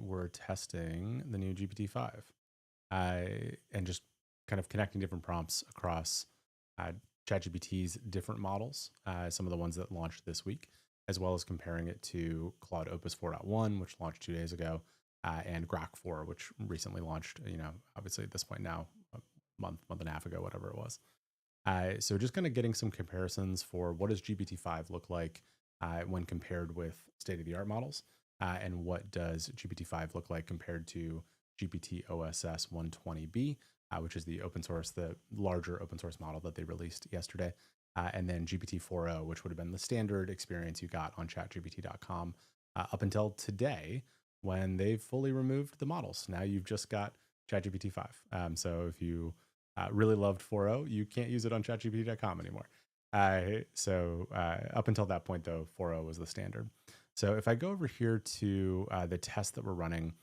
we're testing the new GPT-5 and just kind of connecting different prompts across uh, ChatGPT's different models, some of the ones that launched this week, as well as comparing it to Claude Opus 4.1, which launched 2 days ago, and Grok 4, which recently launched, obviously at this point now, a month and a half ago, whatever it was. So just kind of getting some comparisons for what does GPT-5 look like when compared with state-of-the-art models, and what does GPT-5 look like compared to GPT-OSS 120B, which is the larger open source model that they released yesterday, and then GPT-4o, which would have been the standard experience you got on chatgpt.com up until today when they've fully removed the models. Now you've just got ChatGPT-5. So if you really loved 4.0, you can't use it on chatgpt.com anymore. So up until that point, though, 4.0 was the standard. So if I go over here to the test that we're running,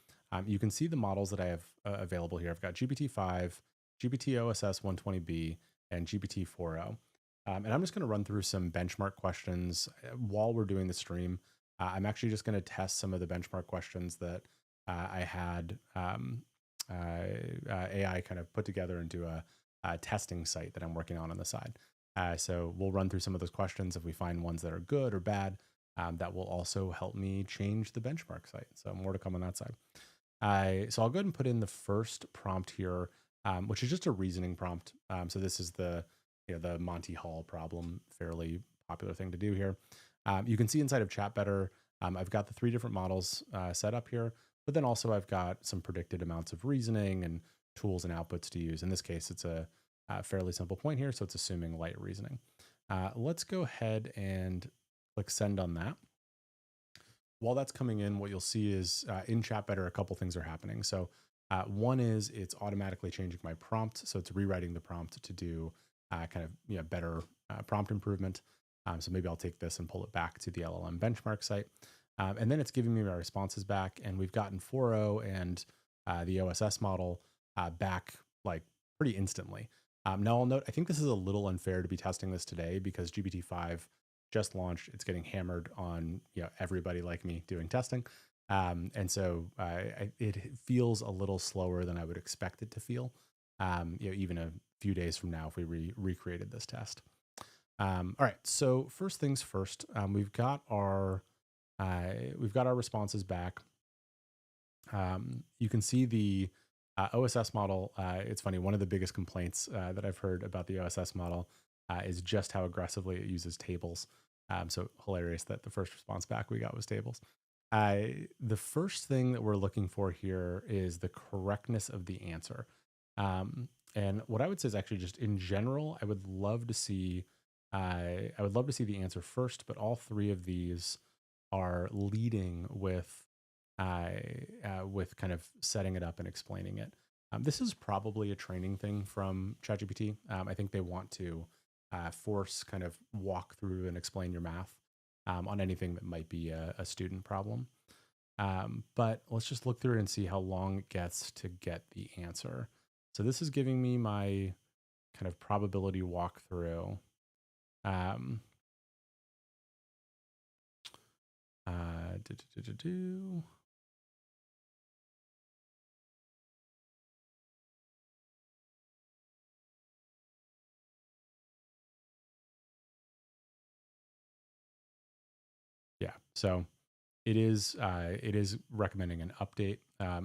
you can see the models that I have available here. I've got GPT-5, GPT-OSS 120B, and GPT-4o. And I'm just going to run through some benchmark questions while we're doing the stream. I'm actually just going to test some of the benchmark questions that I had AI kind of put together into a testing site that I'm working on the side. So we'll run through some of those questions. If we find ones that are good or bad, that will also help me change the benchmark site. So more to come on that side. So I'll go ahead and put in the first prompt here, which is just a reasoning prompt. So this is the Monty Hall problem, fairly popular thing to do here. You can see inside of ChatBetter, I've got the 3 different models set up here, but then also I've got some predicted amounts of reasoning and tools and outputs to use. In this case, it's a fairly simple point here, so it's assuming light reasoning. Let's go ahead and click send on that. While that's coming in, what you'll see is in ChatBetter, a couple things are happening. So one is it's automatically changing my prompt. So it's rewriting the prompt to do kind of better prompt improvement. So maybe I'll take this and pull it back to the LLM benchmark site. And then it's giving me my responses back. And we've gotten 4.0 and the OSS model back like pretty instantly. Now I'll note, I think this is a little unfair to be testing this today because GPT-5 just launched. It's getting hammered on everybody like me doing testing. And so it feels a little slower than I would expect it to feel, even a few days from now if we recreated this test. All right, so first things first, we've got our responses back. You can see the OSS model. It's funny, one of the biggest complaints that I've heard about the OSS model is just how aggressively it uses tables. So hilarious that the first response back we got was tables. The first thing that we're looking for here is the correctness of the answer. And what I would say is actually just in general, I would love to see the answer first, but all 3 of these are leading with kind of setting it up and explaining it. This is probably a training thing from ChatGPT. I think they want to force kind of walk through and explain your math on anything that might be a student problem. But let's just look through it and see how long it gets to get the answer. So this is giving me my kind of probability walkthrough. Yeah, so it is recommending an update.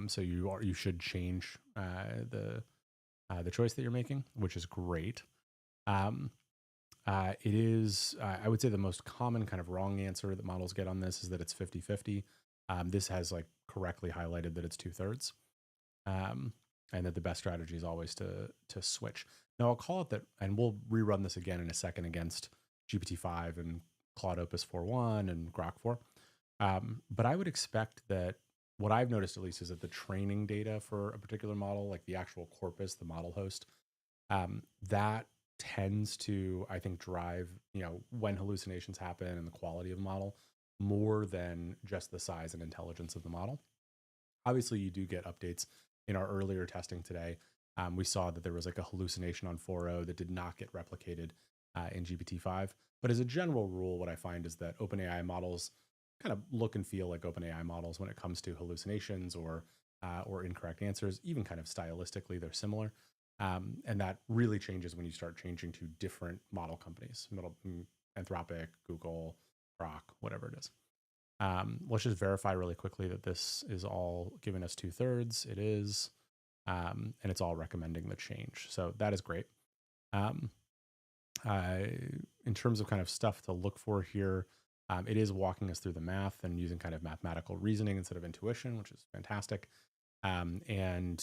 So you should change the choice that you're making, which is great. It is, I would say the most common kind of wrong answer that models get on this is that it's 50-50. This has like correctly highlighted that it's 2/3. And that the best strategy is always to switch. Now I'll call it that, and we'll rerun this again in a second against GPT-5 and Claude Opus 4.1 and Grok 4. But I would expect that what I've noticed at least is that the training data for a particular model, like the actual corpus, the model host, that tends to, I think, drive, when hallucinations happen and the quality of the model more than just the size and intelligence of the model. Obviously, you do get updates. In our earlier testing today, we saw that there was like a hallucination on 4.0 that did not get replicated in GPT-5. But as a general rule, what I find is that OpenAI models kind of look and feel like OpenAI models when it comes to hallucinations or incorrect answers. Even kind of stylistically, they're similar. And that really changes when you start changing to different model companies, Anthropic, Google, Grok, whatever it is. Let's just verify really quickly that this is all giving us 2/3. It is, and it's all recommending the change. So that is great. Um, in terms of kind of stuff to look for here, it is walking us through the math and using kind of mathematical reasoning instead of intuition, which is fantastic. And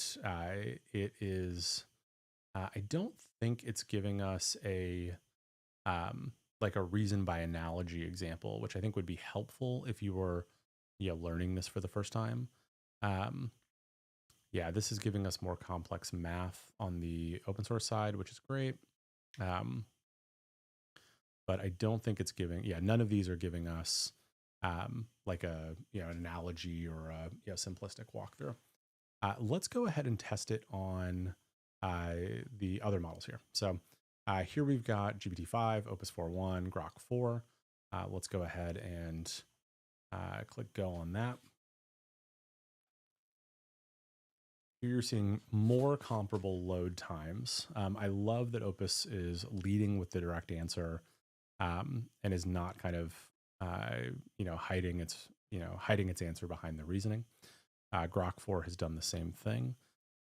it is, I don't think it's giving us a, like a reason by analogy example, which I think would be helpful if you were, learning this for the first time. Um, yeah, this is giving us more complex math on the open source side, which is great. Um, but I don't think it's giving, none of these are giving us like a, an analogy or a simplistic walkthrough. Let's go ahead and test it on the other models here. So here we've got GPT-5, Opus 4.1, Grok 4. Let's go ahead and click go on that. Here you're seeing more comparable load times. I love that Opus is leading with the direct answer and is not kind of, hiding its answer behind the reasoning. Grok 4 has done the same thing.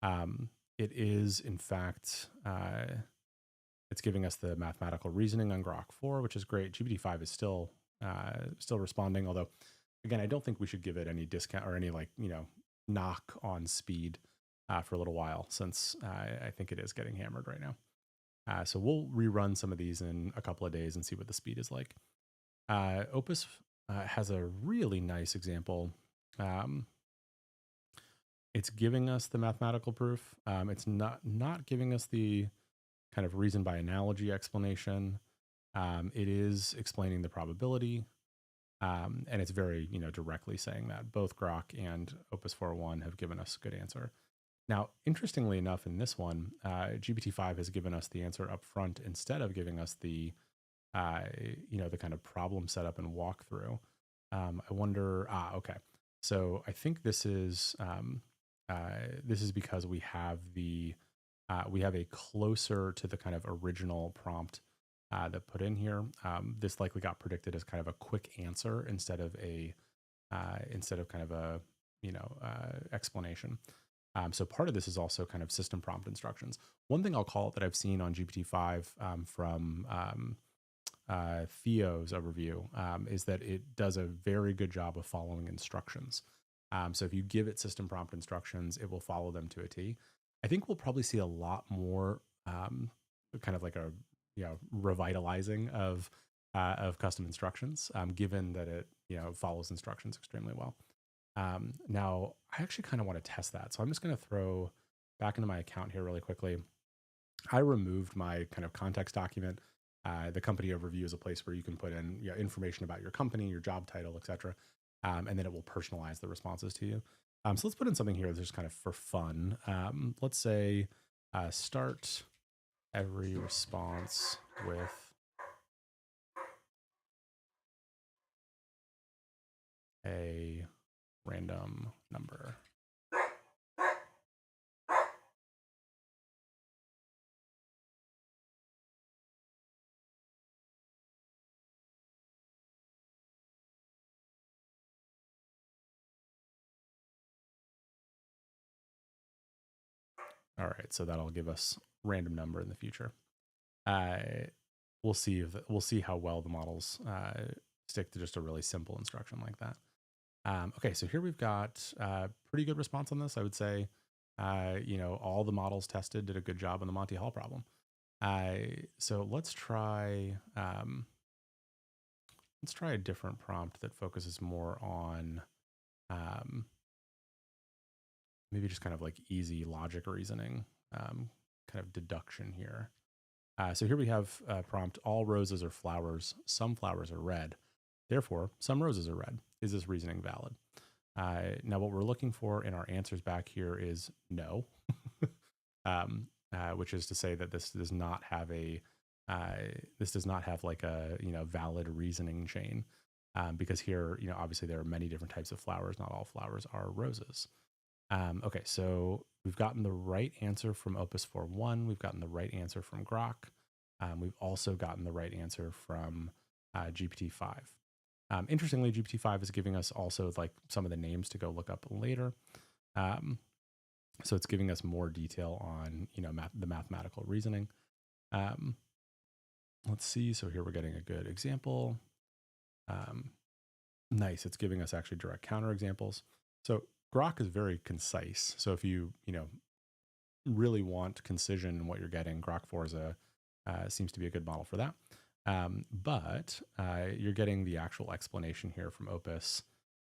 It is, in fact, it's giving us the mathematical reasoning on Grok 4, which is great. GPT-5 is still responding, although, again, I don't think we should give it any discount or any knock on speed for a little while, since I think it is getting hammered right now. So we'll rerun some of these in a couple of days and see what the speed is like. Opus has a really nice example. It's giving us the mathematical proof. It's not giving us the kind of reason by analogy explanation. It is explaining the probability, and it's very directly saying that. Both Grok and Opus 4.1 have given us a good answer. Now, interestingly enough, in this one, GPT-5 has given us the answer up front instead of giving us the the kind of problem setup and walkthrough. I wonder. Okay. So I think this is because we have a closer to the kind of original prompt that put in here. This likely got predicted as kind of a quick answer instead of kind of a explanation. So part of this is also kind of system prompt instructions. One thing I'll call it that I've seen on GPT-5 from Theo's overview is that it does a very good job of following instructions. So if you give it system prompt instructions, it will follow them to a T. I think we'll probably see a lot more kind of like a revitalizing of custom instructions, given that it follows instructions extremely well. Now, I actually kind of want to test that. So I'm just going to throw back into my account here really quickly. I removed my kind of context document. The company overview is a place where you can put in information about your company, your job title, etc. And then it will personalize the responses to you. So let's put in something here that's just kind of for fun. Let's say start every response with a random number. All right, so that'll give us random number in the future. We'll see how well the models stick to just a really simple instruction like that. Okay, so here we've got pretty good response on this. I would say, all the models tested did a good job on the Monty Hall problem. So let's try a different prompt that focuses more on maybe just kind of like easy logic reasoning, kind of deduction here. So here we have a prompt: all roses are flowers, some flowers are red. Therefore, some roses are red. Is this reasoning valid? Now, what we're looking for in our answers back here is no, which is to say that this does not have like a valid reasoning chain. because here, obviously there are many different types of flowers. Not all flowers are roses. Okay, so we've gotten the right answer from Opus 4.1. We've gotten the right answer from Grok. We've also gotten the right answer from GPT-5. Interestingly, GPT-5 is giving us also like some of the names to go look up later. So it's giving us more detail on, the mathematical reasoning. Let's see. So here we're getting a good example. Nice. It's giving us actually direct counterexamples. So Grok is very concise. So if you, really want concision in what you're getting, Grok 4 is seems to be a good model for that. But you're getting the actual explanation here from Opus,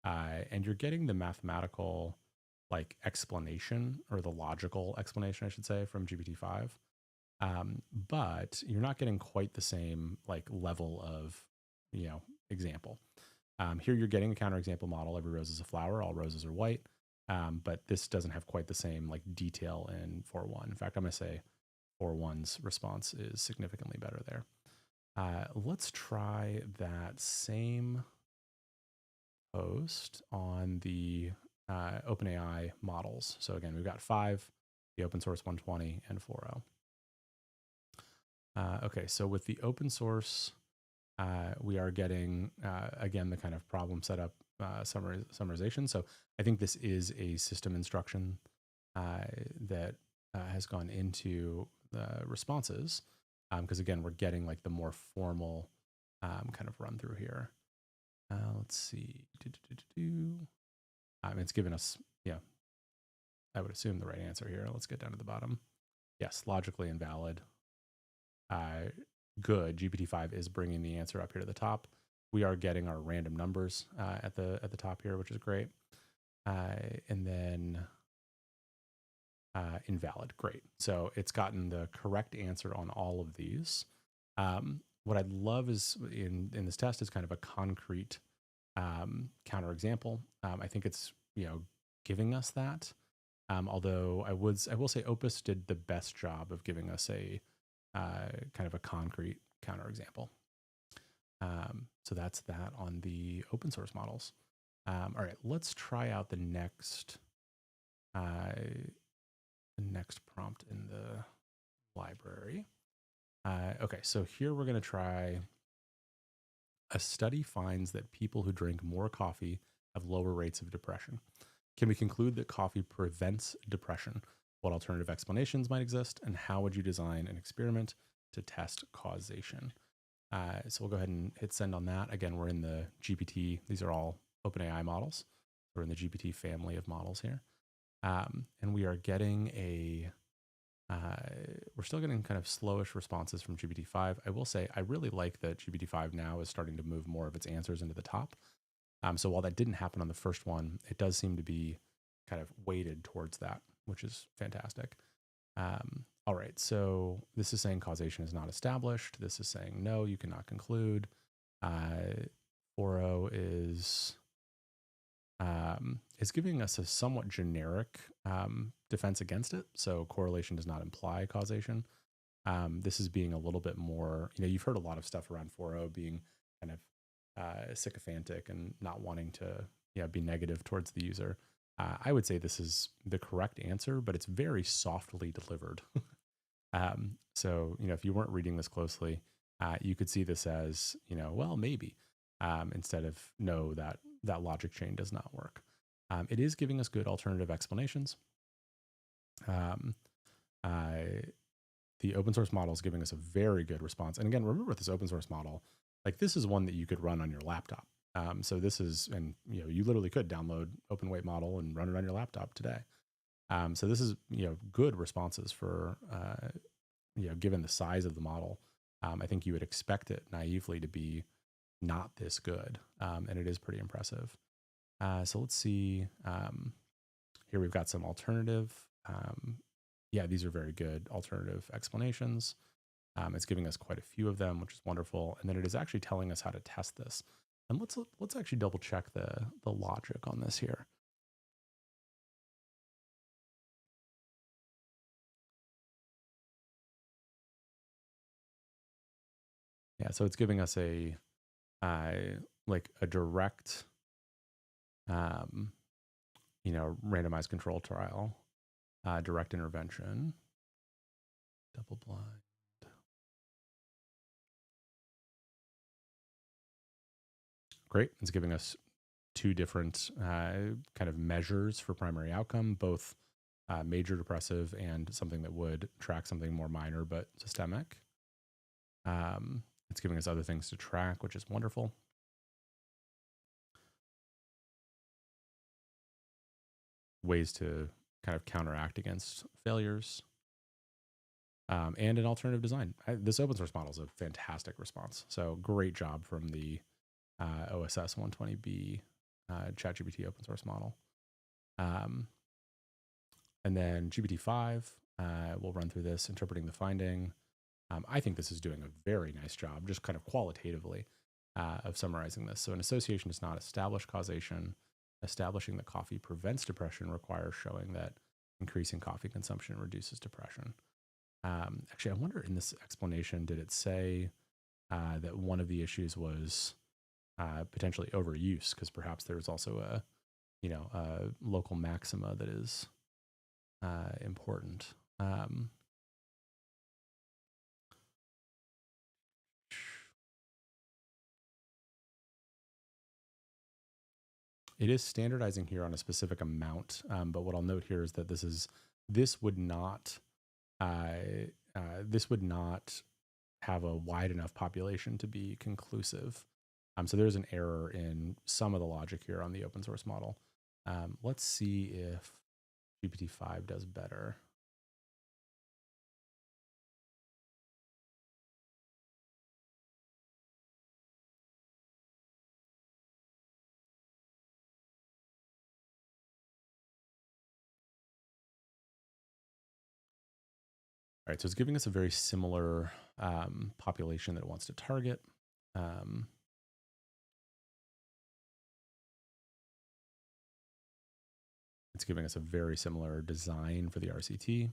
and you're getting the mathematical like explanation, or the logical explanation, I should say, from GPT-5. But you're not getting quite the same like level of, example. Here you're getting a counterexample model. Every rose is a flower. All roses are white. But this doesn't have quite the same like detail in 4.1. In fact, I'm going to say 4.1's response is significantly better there. Let's try that same post on the OpenAI models. So again, we've got 5, the open source 120, and 4.0. Okay, so with the open source, we are getting, again, the kind of problem setup summarization. So I think this is a system instruction that has gone into the responses, because again, we're getting like the more formal kind of run through here. Let's see. It's given us, I would assume the right answer here. Let's get down to the bottom. Yes, logically invalid. Good. GPT-5 is bringing the answer up here to the top. We are getting our random numbers at the top here, which is great. And then invalid. Great. So it's gotten the correct answer on all of these. What I'd love is in this test is kind of a concrete counterexample. I think it's giving us that. Although I will say Opus did the best job of giving us a kind of a concrete counterexample. So that's that on the open source models. All right, let's try out the next prompt in the library. Okay, so here we're going to try. A study finds that people who drink more coffee have lower rates of depression. Can we conclude that coffee prevents depression? What alternative explanations might exist, and how would you design an experiment to test causation? So we'll go ahead and hit send on that. Again, we're in the GPT. These are all OpenAI models. We're in the GPT family of models here. And we are getting we're still getting kind of slowish responses from GPT-5. I will say I really like that GPT-5 now is starting to move more of its answers into the top. So while that didn't happen on the first one, it does seem to be kind of weighted towards that, which is fantastic. All right, so this is saying causation is not established. This is saying no, you cannot conclude. 4.0 is giving us a somewhat generic defense against it. So correlation does not imply causation. This is being a little bit more, you've heard a lot of stuff around 4.0 being kind of sycophantic and not wanting to be negative towards the user. I would say this is the correct answer, but it's very softly delivered. So, if you weren't reading this closely, you could see this as, well, maybe, instead of no, that logic chain does not work. It is giving us good alternative explanations. The open source model is giving us a very good response. And again, remember with this open source model, like this is one that you could run on your laptop. So this is, and you literally could download open weight model and run it on your laptop today. So this is, good responses for, given the size of the model. I think you would expect it naively to be not this good. And it is pretty impressive. So let's see, here we've got some alternative. These are very good alternative explanations. It's giving us quite a few of them, which is wonderful. And then it is actually telling us how to test this. And let's actually double check the logic on this here. Yeah, so it's giving us a like a direct, randomized control trial, direct intervention, double blind. Great. It's giving us two different kind of measures for primary outcome, both major depressive and something that would track something more minor but systemic. It's giving us other things to track, which is wonderful. Ways to kind of counteract against failures. And an alternative design. This open source model is a fantastic response. So great job from the OSS 120B ChatGPT open source model. And then GPT-5, we'll run through this, interpreting the finding. I think this is doing a very nice job, just kind of qualitatively, of summarizing this. So an association does not establish causation. Establishing that coffee prevents depression requires showing that increasing coffee consumption reduces depression. Actually, I wonder in this explanation, did it say that one of the issues was potentially overuse? Because perhaps there's also a local maxima that is important. It is standardizing here on a specific amount, but what I'll note here is that this would not have a wide enough population to be conclusive. So there's an error in some of the logic here on the open source model. Let's see if GPT-5 does better. All right, so it's giving us a very similar population that it wants to target. It's giving us a very similar design for the RCT.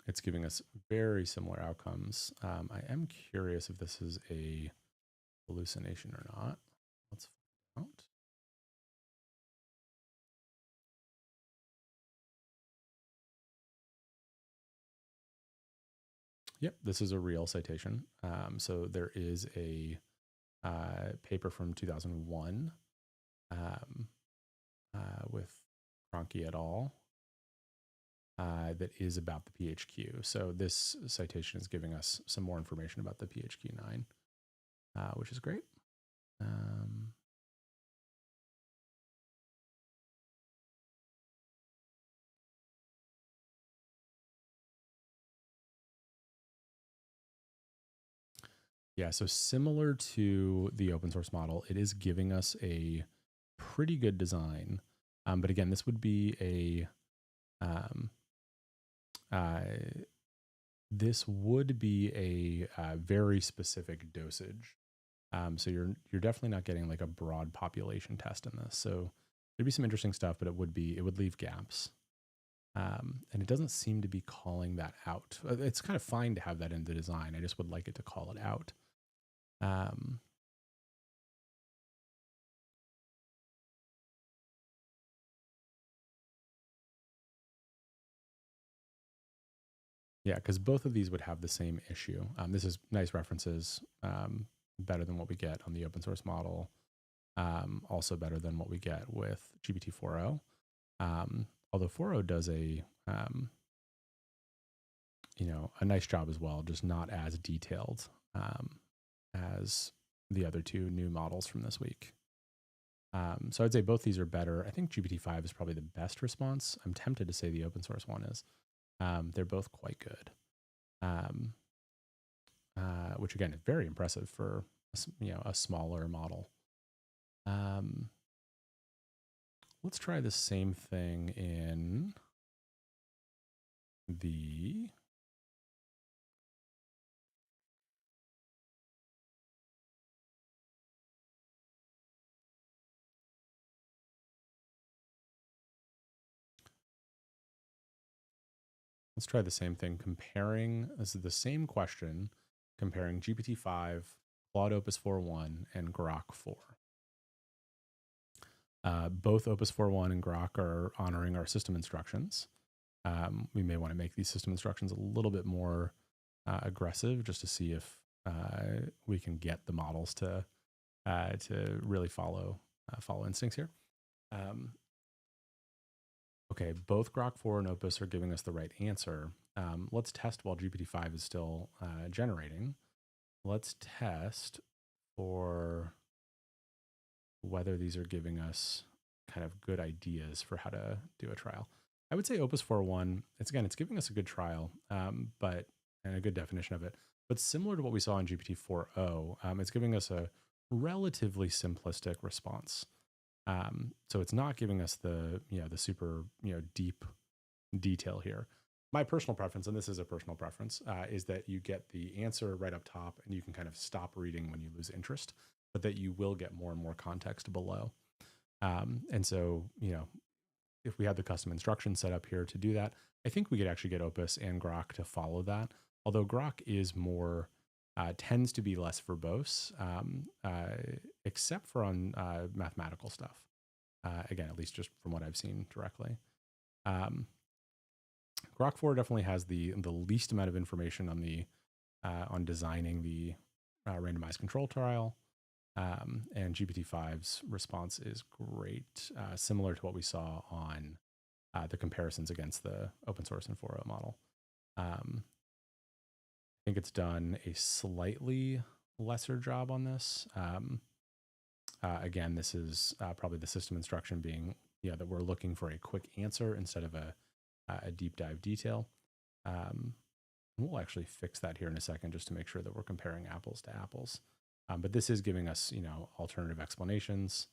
It's giving us very similar outcomes. I am curious if this is a hallucination or not. Let's find out. Yep, this is a real citation. So there is a paper from 2001 with Cronky et al. That is about the PHQ. So this citation is giving us some more information about the PHQ-9, which is great. Yeah, so similar to the open source model, it is giving us a pretty good design. But again, this would be a very specific dosage. So you're definitely not getting like a broad population test in this. So there'd be some interesting stuff, but it would leave gaps. And it doesn't seem to be calling that out. It's kind of fine to have that in the design. I just would like it to call it out. Yeah, because both of these would have the same issue. This is nice references, better than what we get on the open source model. Also better than what we get with GPT 4.0. Although 4.0 does a nice job as well, just not as detailed as the other two new models from this week. So I'd say both these are better. I think GPT-5 is probably the best response. I'm tempted to say the open source one is. They're both quite good, which again is very impressive for a smaller model. Let's try the same thing in the Let's try the same thing. This is the same question, comparing GPT-5, Claude Opus 4.1, and Grok 4. Both Opus 4.1 and Grok are honoring our system instructions. We may want to make these system instructions a little bit more aggressive, just to see if we can get the models to really follow instincts here. Okay, both Grok 4 and Opus are giving us the right answer. Let's test while GPT-5 is still generating. Let's test for whether these are giving us kind of good ideas for how to do a trial. I would say Opus 4.1, it's giving us a good trial, and a good definition of it. But similar to what we saw in GPT 4.0, it's giving us a relatively simplistic response. So it's not giving us the super deep detail here. My personal preference, and this is a personal preference, is that you get the answer right up top and you can kind of stop reading when you lose interest, but that you will get more and more context below. And so, if we had the custom instructions set up here to do that, I think we could actually get Opus and Grok to follow that. Although Grok is more, tends to be less verbose, except for on mathematical stuff. Again, at least just from what I've seen directly. Grok 4 definitely has the least amount of information on designing the randomized control trial. And GPT-5's response is great, similar to what we saw on the comparisons against the open source and 4.0 model. I think it's done a slightly lesser job on this. Again, this is probably the system instruction being that we're looking for a quick answer instead of a deep dive detail. We'll actually fix that here in a second just to make sure that we're comparing apples to apples. But this is giving us, alternative explanations,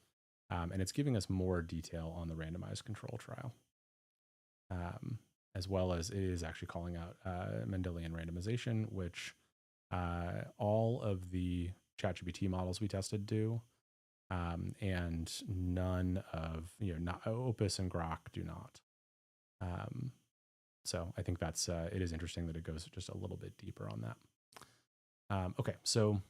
and it's giving us more detail on the randomized control trial, as well as it is actually calling out Mendelian randomization, which all of the ChatGPT models we tested do, and none of not Opus and Grok do not. So I think that's it is interesting that it goes just a little bit deeper on that. Okay, so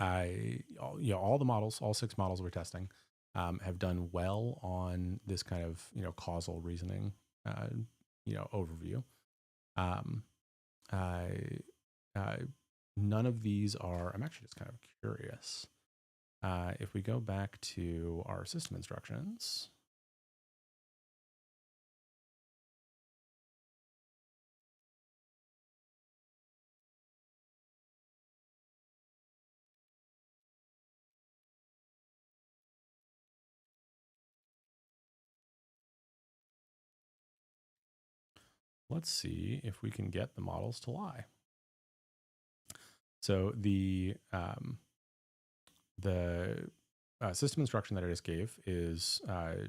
all the models, all 6 models we're testing, have done well on this kind of causal reasoning overview. None of these are. I'm actually just kind of curious. If we go back to our system instructions. Let's see if we can get the models to lie. So the system instruction that I just gave is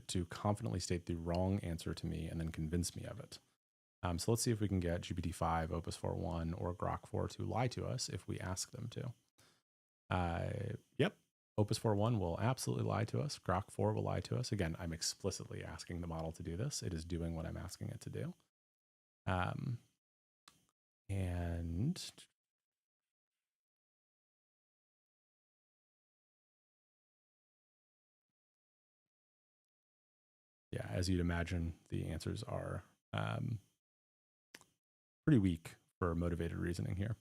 to confidently state the wrong answer to me and then convince me of it. So let's see if we can get GPT-5, Opus 4.1, or Grok 4 to lie to us if we ask them to. Yep, Opus 4.1 will absolutely lie to us. Grok 4 will lie to us. Again, I'm explicitly asking the model to do this. It is doing what I'm asking it to do. And yeah, as you'd imagine, the answers are pretty weak for motivated reasoning here.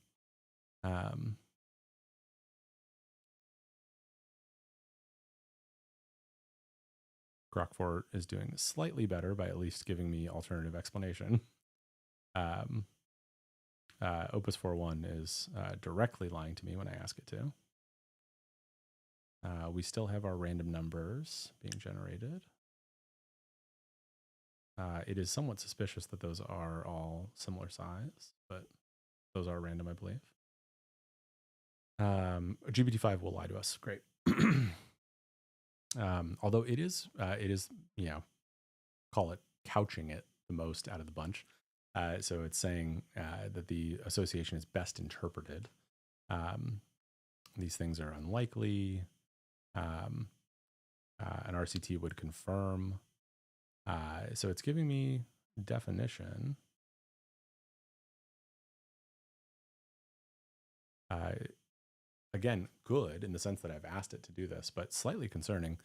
Grok 4 is doing slightly better by at least giving me alternative explanation. Opus 4.1 is directly lying to me when I ask it to. We still have our random numbers being generated. It is somewhat suspicious that those are all similar size, but those are random, I believe. GPT-5 will lie to us. Great. Although it is, call it couching it the most out of the bunch. So it's saying that the association is best interpreted. These things are unlikely. An RCT would confirm. So it's giving me definition. again, good in the sense that I've asked it to do this, but slightly concerning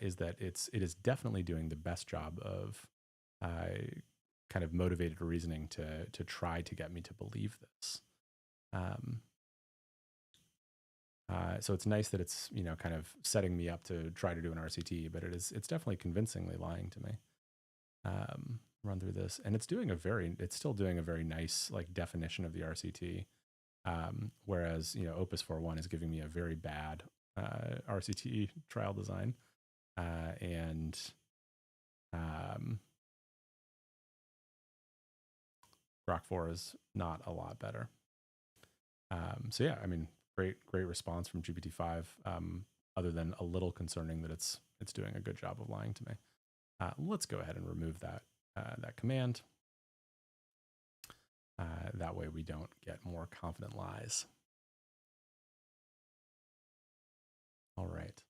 is that it is definitely doing the best job of kind of motivated reasoning to try to get me to believe this. So it's nice that it's, kind of setting me up to try to do an RCT, but it's definitely convincingly lying to me. Run through this, and it's still doing a very nice like definition of the RCT. Whereas, Opus 4.1 is giving me a very bad RCT trial design. And Grok 4 is not a lot better. So yeah, I mean, great response from GPT-5. Other than a little concerning that it's doing a good job of lying to me. Let's go ahead and remove that command. That way we don't get more confident lies. All right.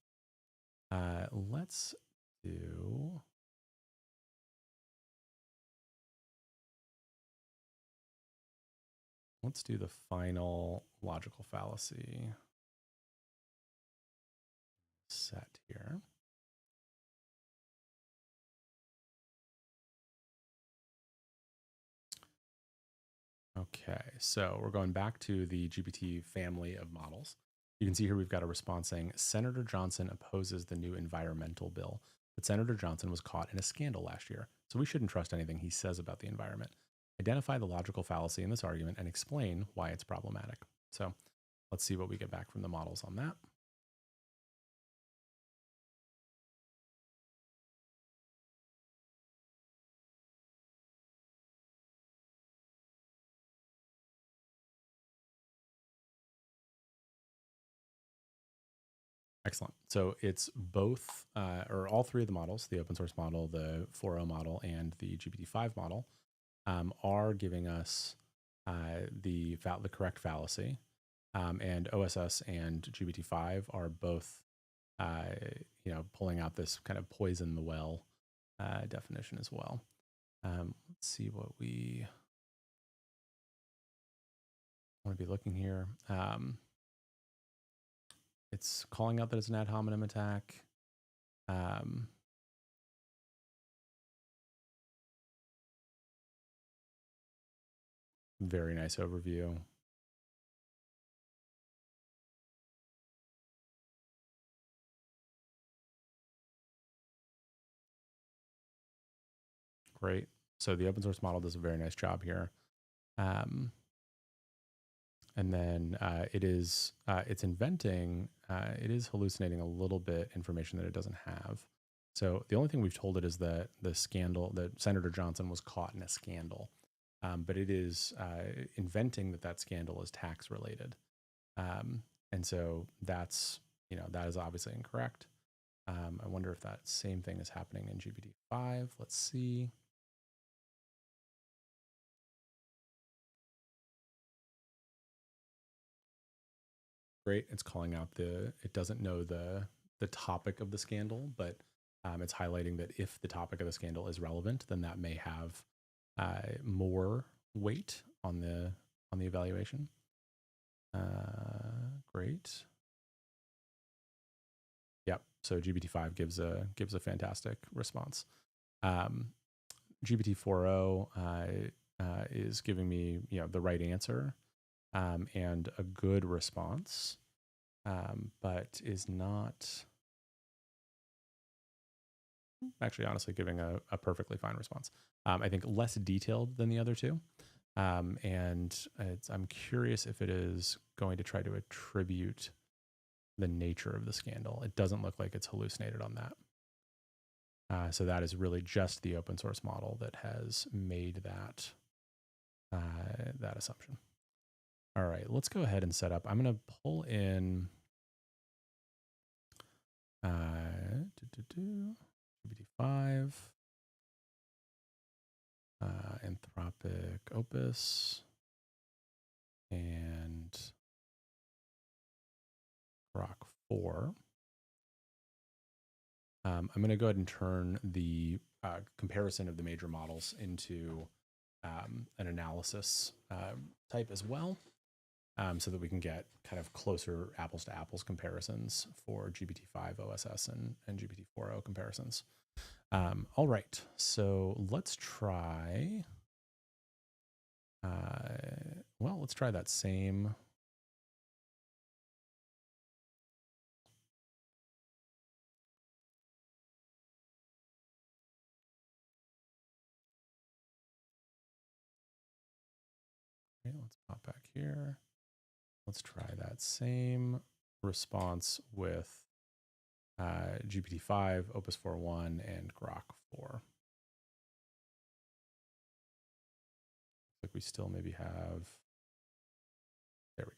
Let's do. Let's do the final logical fallacy set here. Okay, so we're going back to the GPT family of models. You can see here we've got a response saying, Senator Johnson opposes the new environmental bill, but Senator Johnson was caught in a scandal last year, so we shouldn't trust anything he says about the environment. Identify the logical fallacy in this argument and explain why it's problematic. So let's see what we get back from the models on that. Excellent. So it's both, or all three of the models, the open source model, the 4.0 model, and the GPT-5 model, are giving us the correct fallacy. And OSS and GPT-5 are both, pulling out this kind of poison the well definition as well. Let's see what we want to be looking here. It's calling out that it's an ad hominem attack. Very nice overview. Great. So the open source model does a very nice job here. And then it's inventing, it is hallucinating a little bit information that it doesn't have. So the only thing we've told it is that the scandal, that Senator Johnson was caught in a scandal, but it is inventing that scandal is tax related. And so that's, that is obviously incorrect. I wonder if that same thing is happening in GPT-5. Let's see. Great. It's calling out it doesn't know the topic of the scandal, but it's highlighting that if the topic of the scandal is relevant, then that may have more weight on the evaluation. Great. Yep. So GPT-5 gives a fantastic response. GPT 4.0 is giving me the right answer and a good response, but is not actually honestly giving a perfectly fine response. I think less detailed than the other two. And I'm curious if it is going to try to attribute the nature of the scandal. It doesn't look like it's hallucinated on that. So that is really just the open source model that has made that assumption. All right, let's go ahead and set up. I'm going to pull in GPT-5, Anthropic Opus, and Grok 4. I'm going to go ahead and turn the comparison of the major models into an analysis type as well. so that we can get kind of closer apples to apples comparisons for GPT-5 OSS and GPT-4o comparisons. All right, so let's try, let's try that same. Okay, let's pop back here. Let's try that same response with GPT-5, Opus 4.1, and Grok 4. Like we still maybe have, there we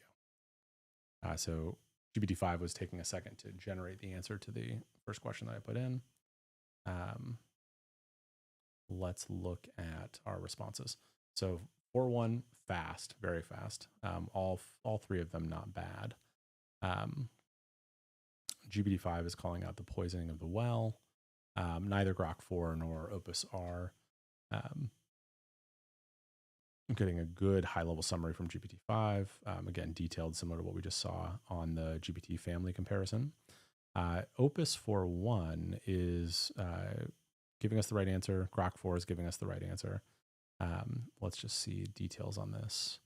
go. So GPT-5 was taking a second to generate the answer to the first question that I put in. Let's look at our responses. So 4.1, fast, very fast. All three of them not bad. GPT-5 is calling out the poisoning of the well. Neither Grok 4 nor Opus are. I'm getting a good high-level summary from GPT-5. Again, detailed, similar to what we just saw on the GPT family comparison. Opus 4.1 is giving us the right answer. Grok 4 is giving us the right answer. Let's just see details on this.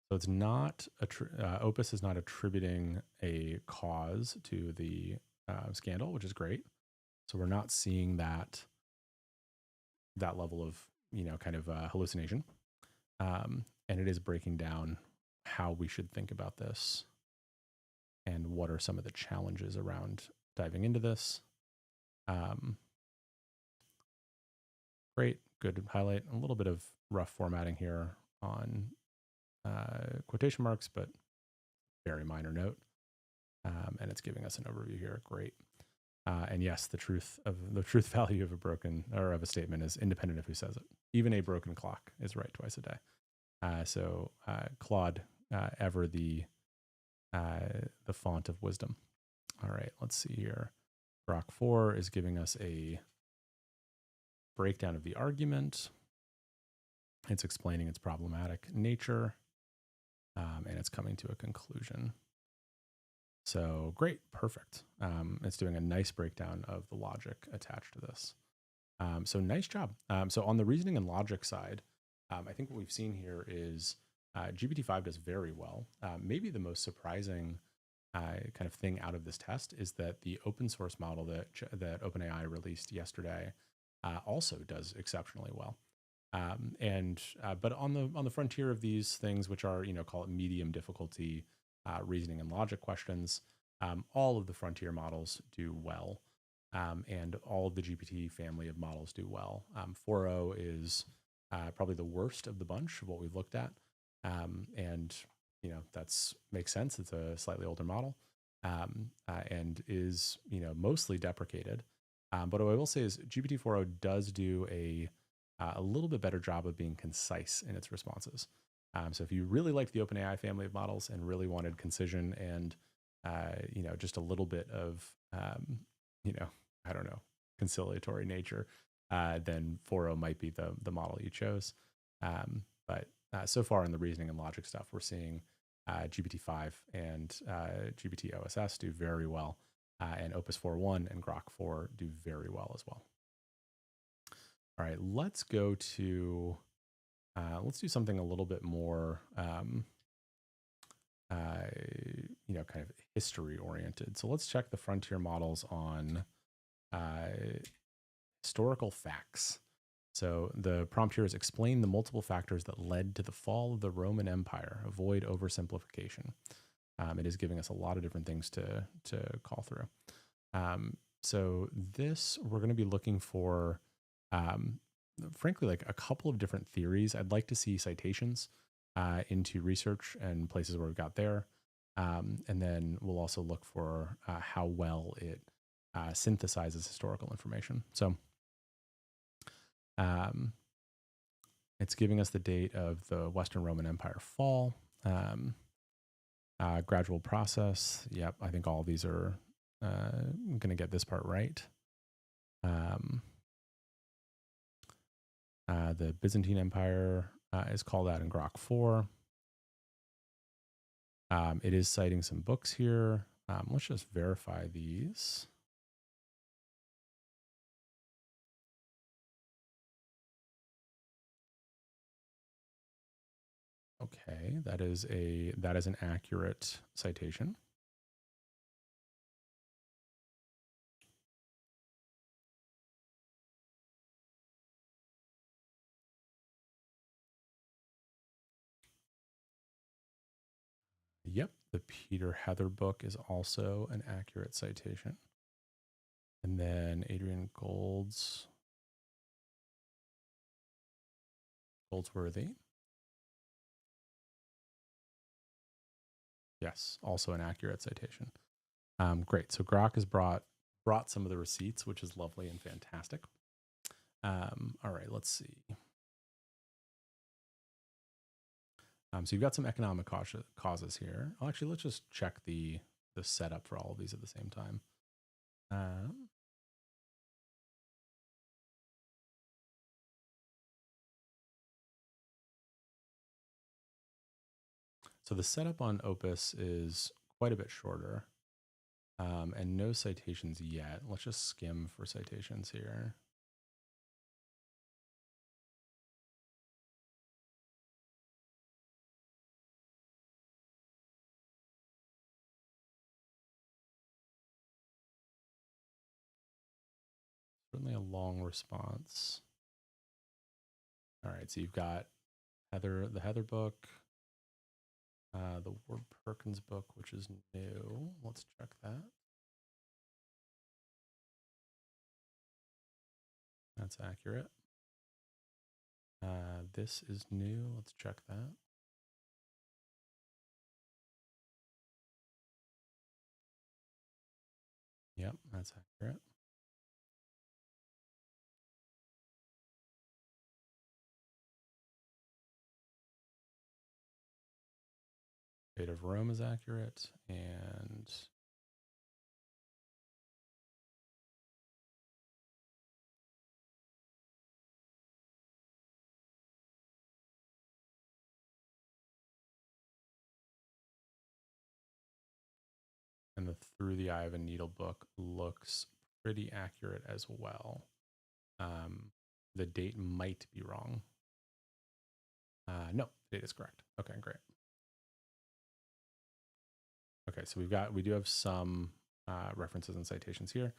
So it's not, Opus is not attributing a cause to the scandal, which is great. So we're not seeing that level of, kind of hallucination. And it is breaking down how we should think about this and what are some of the challenges around diving into this. Great, good highlight. A little bit of rough formatting here on quotation marks, but very minor note. And it's giving us an overview here. Great. And yes, the truth value of a statement is independent of who says it. Even a broken clock is right twice a day. So Claude, ever the font of wisdom. All right, let's see here. Grok 4 is giving us a breakdown of the argument. It's explaining its problematic nature, and it's coming to a conclusion. So great, perfect. It's doing a nice breakdown of the logic attached to this. So nice job. So on the reasoning and logic side, I think what we've seen here is GPT-5 does very well. Maybe the most surprising kind of thing out of this test is that the open source model that OpenAI released yesterday also does exceptionally well. But on the frontier of these things, which are, call it medium difficulty reasoning and logic questions, all of the frontier models do well. And all of the GPT family of models do well. 4.0 is probably the worst of the bunch of what we've looked at. And, that's makes sense. It's a slightly older model and is, mostly deprecated. But what I will say is GPT-4o does do a little bit better job of being concise in its responses. So if you really liked the OpenAI family of models and really wanted concision and, just a little bit of, I don't know, conciliatory nature, then 4.0 might be the model you chose. But so far in the reasoning and logic stuff, we're seeing GPT-5 and GPT-OSS do very well, and Opus 4.1 and Grok 4 do very well as well. All right, let's go to, let's do something a little bit more, kind of history oriented. So let's check the frontier models on historical facts. So the prompt here is explain the multiple factors that led to the fall of the Roman Empire. Avoid oversimplification. It is giving us a lot of different things to call through. So this, we're going to be looking for, frankly, like a couple of different theories. I'd like to see citations into research and places where we've got there. And then we'll also look for how well it synthesizes historical information. So it's giving us the date of the Western Roman Empire fall. Gradual process. Yep, I think all of these are going to get this part right. The Byzantine Empire is called out in Grok 4. It is citing some books here. Let's just verify these. Okay, that is an accurate citation. Yep, the Peter Heather book is also an accurate citation. And then Adrian Goldsworthy. Yes, also an accurate citation. Great. So Grok has brought some of the receipts, which is lovely and fantastic. All right, let's see. So you've got some economic causes here. Actually, let's just check the setup for all of these at the same time. So the setup on Opus is quite a bit shorter, and no citations yet. Let's just skim for citations here. Certainly a long response. All right, so you've got the Heather book, the Ward Perkins book, which is new. Let's check that. That's accurate. This is new. Let's check that. Yep, that's accurate. Fate of Rome is accurate, and the Through the Eye of a Needle book looks pretty accurate as well. The date might be wrong. No, the date is correct. Okay, great. Okay, so we do have some references and citations here.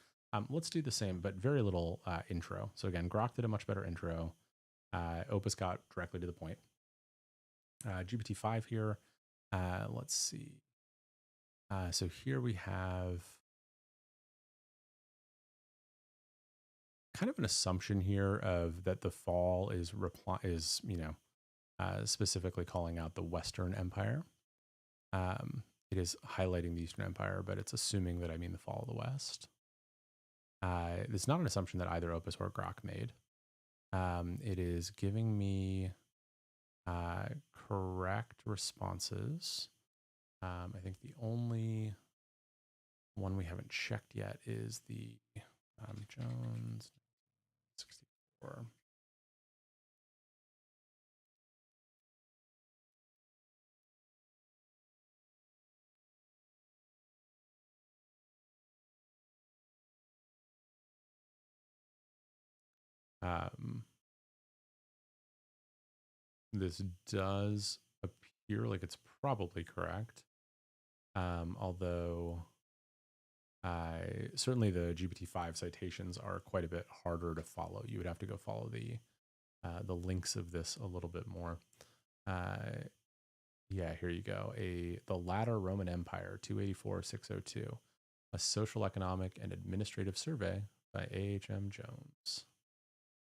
Let's do the same, but very little intro. So again, Grok did a much better intro. Opus got directly to the point. GPT-5 here. Let's see. So here we have kind of an assumption here of that the fall is specifically calling out the Western Empire. It is highlighting the Eastern Empire, but it's assuming that I mean the fall of the West. It's not an assumption that either Opus or Grok made. It is giving me correct responses. I think the only one we haven't checked yet is the Jones 64. This does appear like it's probably correct. Although certainly the GPT-5 citations are quite a bit harder to follow. You would have to go follow the links of this a little bit more. Yeah, here you go. The Latter Roman Empire, 284-602, a social, economic, and administrative survey by A.H.M. Jones,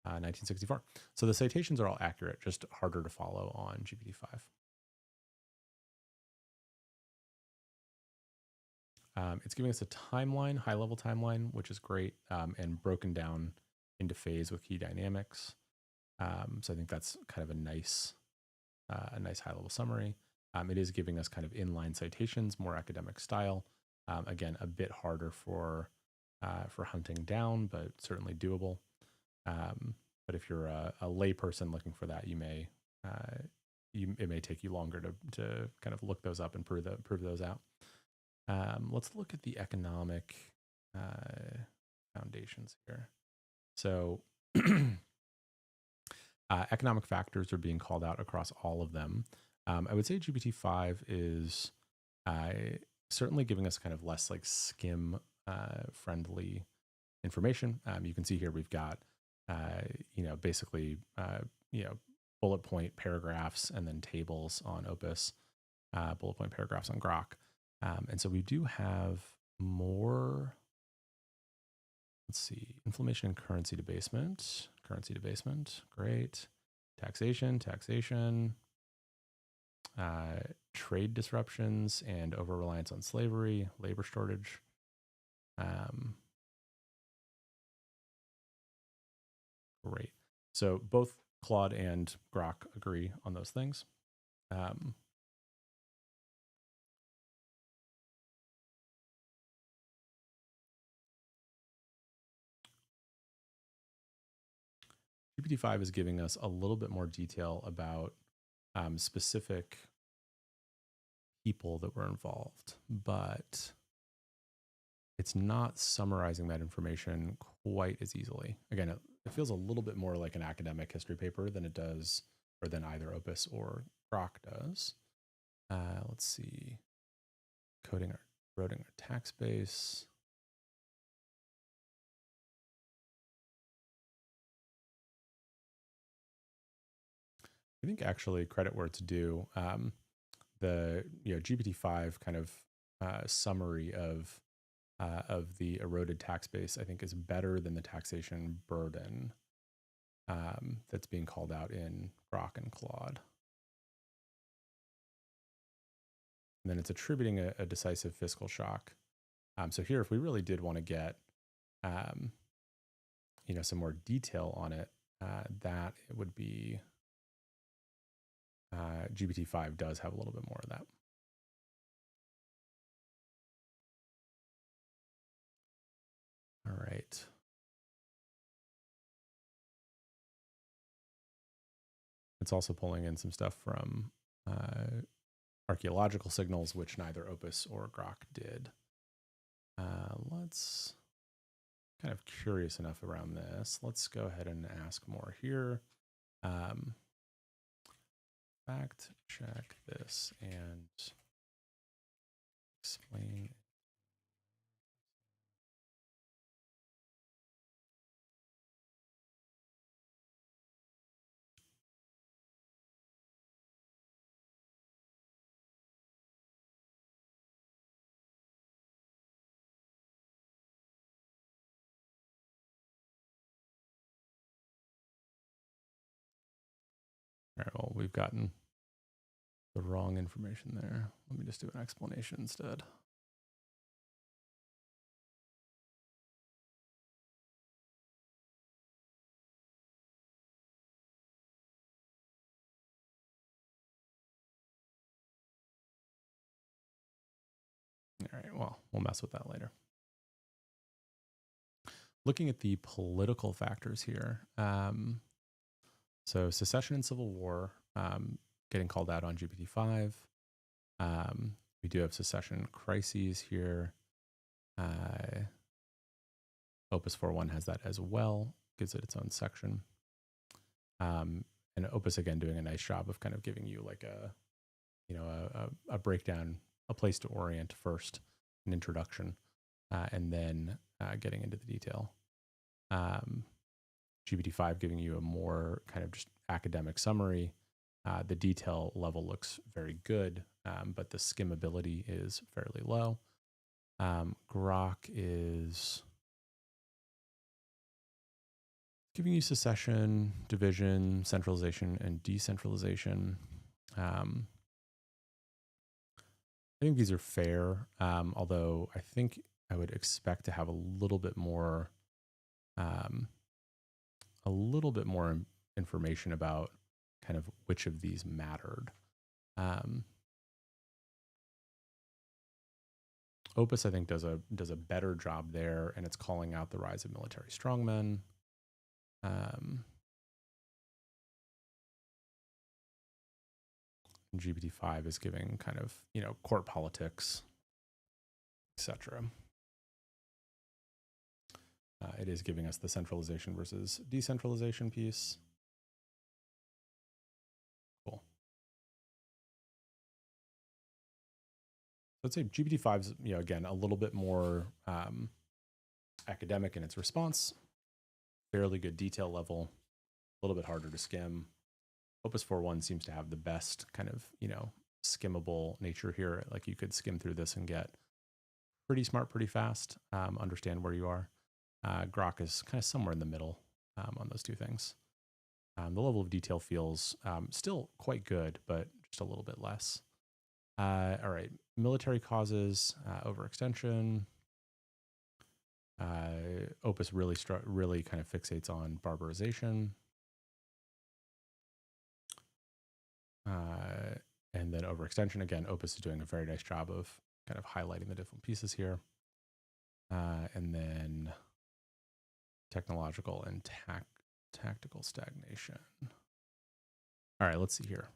1964. So the citations are all accurate, just harder to follow on GPT-5. It's giving us a timeline, high-level timeline, which is great, and broken down into phase with key dynamics. So I think that's kind of a nice high-level summary. It is giving us kind of inline citations, more academic style. Again, a bit harder for hunting down, but certainly doable. But if you're a lay person looking for that, you may it may take you longer to kind of look those up and prove those out. Let's look at the economic foundations here. So economic factors are being called out across all of them. I would say GPT-5 is certainly giving us kind of less like skim friendly information. You can see here we've got basically bullet point paragraphs and then tables on Opus, bullet point paragraphs on Grok. And so we do have more, let's see, inflammation and currency debasement, great. Taxation, trade disruptions and over-reliance on slavery, labor shortage. Great. So both Claude and Grok agree on those things. GPT-5 is giving us a little bit more detail about specific people that were involved, but it's not summarizing that information quite as easily. Again, it feels a little bit more like an academic history paper than it does, or than either Opus or Grok does. Let's see, eroding our tax base. I think actually credit where it's due. The GPT-5 kind of summary of the eroded tax base, I think, is better than the taxation burden that's being called out in Grok and Claude. And then it's attributing a decisive fiscal shock. So here, if we really did want to get some more detail on it, that it would be GPT-5 does have a little bit more of that. All right. It's also pulling in some stuff from archaeological signals, which neither Opus or Grok did. Let's kind of curious enough around this. Let's go ahead and ask more here. Fact check this and explain. All right, well, we've gotten the wrong information there. Let me just do an explanation instead. All right, well, we'll mess with that later. Looking at the political factors here. So secession and civil war getting called out on GPT-5. We do have secession crises here. Opus 4.1 has that as well, gives it its own section. And Opus, again, doing a nice job of kind of giving you like a breakdown, a place to orient first, an introduction, and then getting into the detail. GPT-5 giving you a more kind of just academic summary. The detail level looks very good, but the skimmability is fairly low. Grok is giving you secession, division, centralization, and decentralization. I think these are fair, although I think I would expect to have a little bit more information about kind of which of these mattered. Opus, I think, does a better job there, and it's calling out the rise of military strongmen. GPT-5 is giving kind of, court politics, etc. It is giving us the centralization versus decentralization piece. Cool. Let's say GPT-5 is, again, a little bit more academic in its response, fairly good detail level, a little bit harder to skim. Opus 4.1 seems to have the best kind of, skimmable nature here. Like you could skim through this and get pretty smart, pretty fast, understand where you are. Grok is kind of somewhere in the middle on those two things. The level of detail feels still quite good, but just a little bit less. All right, military causes, overextension. Opus really kind of fixates on barbarization. And then overextension, again, Opus is doing a very nice job of kind of highlighting the different pieces here. And then technological and tactical stagnation. All right, let's see here.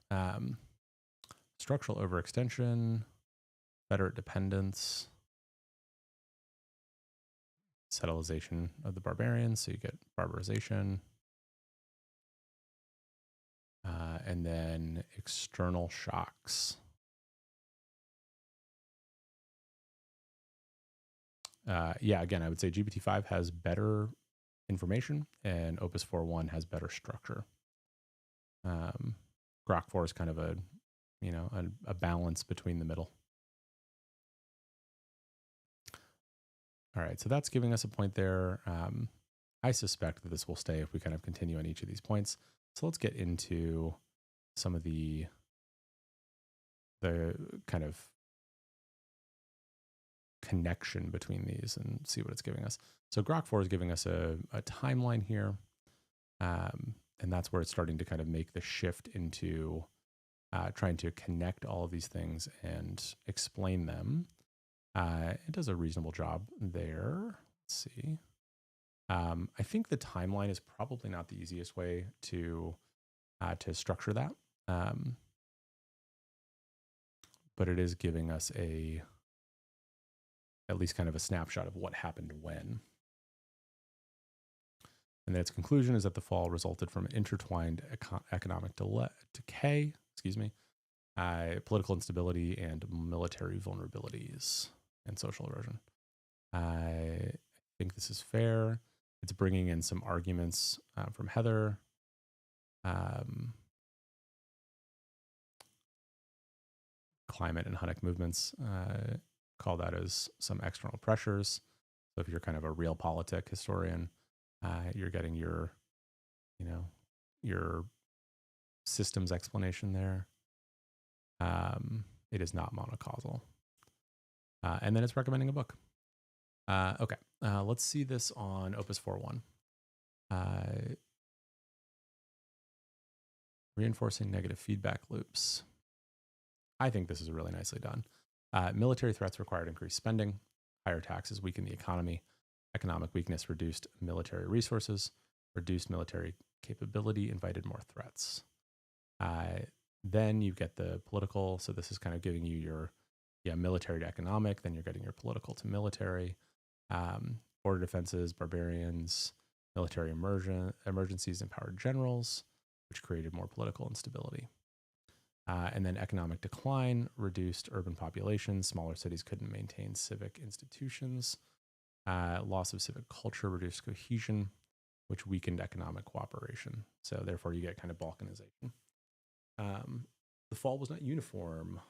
Structural overextension, Confederate dependence, settlization of the barbarians, so you get barbarization. And then external shocks. Yeah, again, I would say GPT-5 has better information and Opus 4.1 has better structure. Grok 4 is kind of a balance between the middle. All right, so that's giving us a point there. I suspect that this will stay if we kind of continue on each of these points. So let's get into some of the kind of connection between these and see what it's giving us. So Grok 4 is giving us a timeline here. And that's where it's starting to kind of make the shift into trying to connect all of these things and explain them. It does a reasonable job there. Let's see. I think the timeline is probably not the easiest way to structure that. But it is giving us at least kind of a snapshot of what happened when. And then its conclusion is that the fall resulted from intertwined economic decay, political instability, and military vulnerabilities and social erosion. I think this is fair. It's bringing in some arguments from Heather. Climate and Hunnic movements, call that as some external pressures. So if you're kind of a realpolitik historian, you're getting your systems explanation there. It is not monocausal. And then it's recommending a book. Okay, let's see this on Opus 4.1. Reinforcing negative feedback loops. I think this is really nicely done. Military threats required increased spending. Higher taxes weakened the economy. Economic weakness reduced military resources. Reduced military capability invited more threats. Then you get the political. So this is kind of giving you your military to economic. Then you're getting your political to military. Border defenses, barbarians, military emergencies empowered generals, which created more political instability. And then economic decline reduced urban populations. Smaller cities couldn't maintain civic institutions. Loss of civic culture reduced cohesion, which weakened economic cooperation. So therefore you get kind of balkanization. The fall was not uniform.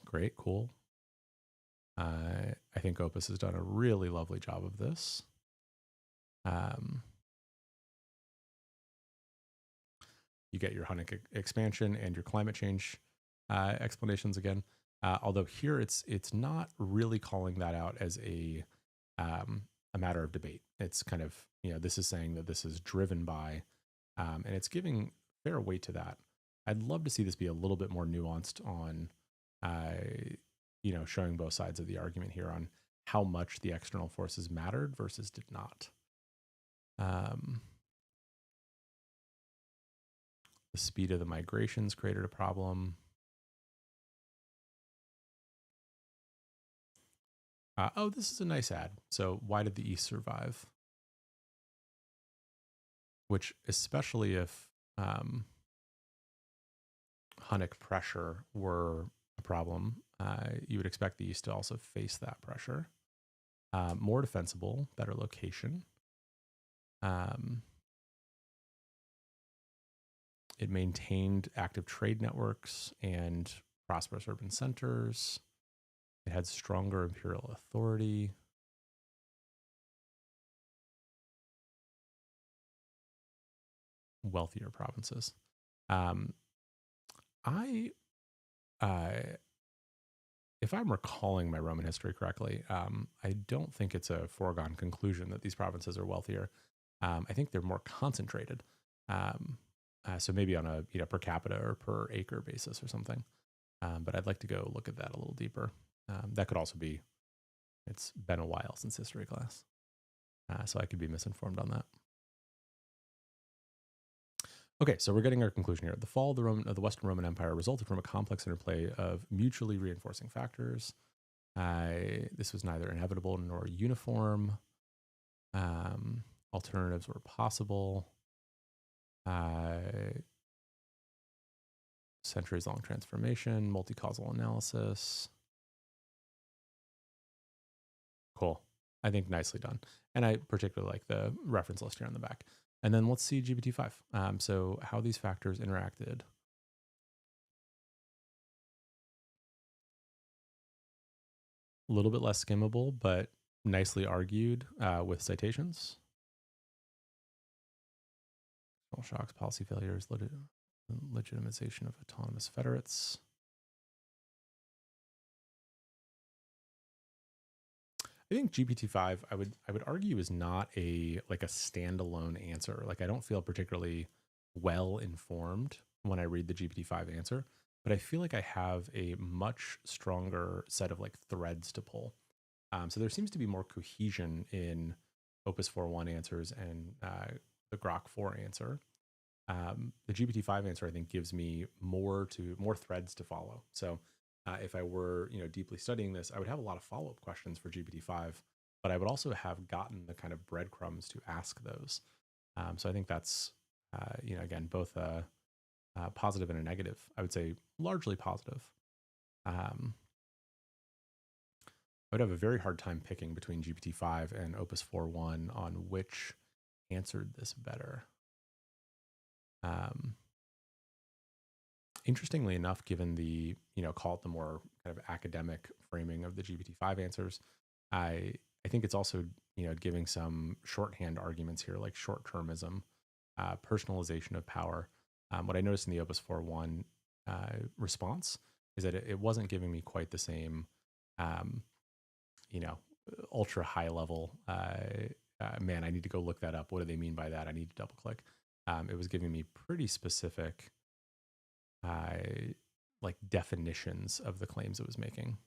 Great, cool. I think Opus has done a really lovely job of this. You get your Hunnic expansion and your climate change explanations again. Although here it's not really calling that out as a matter of debate. It's kind of, this is saying that this is driven by, and it's giving fair weight to that. I'd love to see this be a little bit more nuanced on, showing both sides of the argument here on how much the external forces mattered versus did not. The speed of the migrations created a problem. This is a nice ad. So why did the East survive? Which, especially if Hunnic pressure were a problem, you would expect the East to also face that pressure. More defensible, better location. It maintained active trade networks and prosperous urban centers. It had stronger imperial authority. Wealthier provinces. If I'm recalling my Roman history correctly, I don't think it's a foregone conclusion that these provinces are wealthier. I think they're more concentrated. So maybe on a per capita or per acre basis or something. But I'd like to go look at that a little deeper. That could also be, it's been a while since history class. So I could be misinformed on that. Okay, so we're getting our conclusion here. The fall of the Western Roman Empire resulted from a complex interplay of mutually reinforcing factors. This was neither inevitable nor uniform. Alternatives were possible. Centuries-long transformation, multi-causal analysis. Cool. I think nicely done. And I particularly like the reference list here on the back. And then let's see GPT-5. So how these factors interacted. A little bit less skimmable, but nicely argued with citations. Shocks, policy failures, legitimization of autonomous federates. I think GPT-5, I would argue, is not a standalone answer. Like, I don't feel particularly well informed when I read the GPT-5 answer, but I feel like I have a much stronger set of threads to pull. So there seems to be more cohesion in Opus 4.1 answers and the Grok 4 answer. The GPT-5 answer, I think, gives me more threads to follow. So if I were deeply studying this, I would have a lot of follow-up questions for GPT-5, but I would also have gotten the kind of breadcrumbs to ask those. So I think that's again, both a positive and a negative. I would say largely positive. I would have a very hard time picking between GPT-5 and Opus 4.1 on which answered this better. Interestingly enough, given the, call it the more kind of academic framing of the GPT-5 answers, I think it's also, giving some shorthand arguments here, like short-termism, personalization of power. What I noticed in the Opus 4.1 response is that it wasn't giving me quite the same, ultra high level, man, I need to go look that up. What do they mean by that? I need to double click. It was giving me pretty specific definitions of the claims it was making.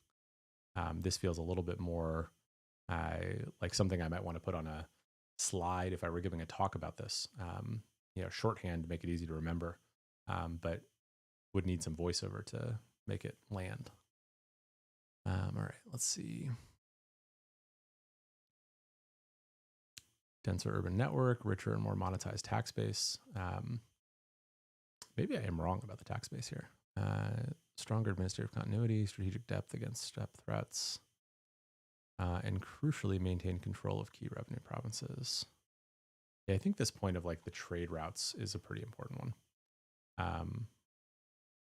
This feels a little bit more like something I might want to put on a slide if I were giving a talk about this. Shorthand to make it easy to remember, but would need some voiceover to make it land. All right, let's see. Denser urban network, richer and more monetized tax base. Maybe I am wrong about the tax base here. Stronger administrative continuity, strategic depth against step threats, and crucially maintain control of key revenue provinces. Yeah, I think this point of the trade routes is a pretty important one.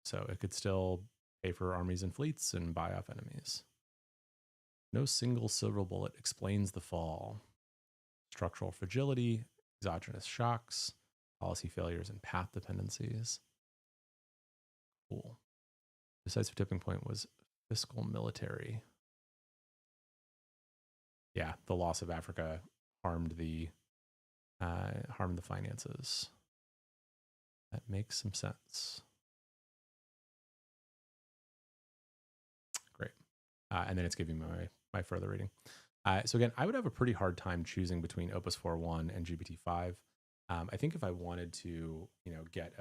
So it could still pay for armies and fleets and buy off enemies. No single silver bullet explains the fall. Structural fragility, exogenous shocks, policy failures, and path dependencies. Cool. Decisive tipping point was fiscal military. Yeah, the loss of Africa harmed the finances. That makes some sense. and then it's giving me my further reading. So again, I would have a pretty hard time choosing between Opus 4.1 and GPT-5. I think if I wanted to, get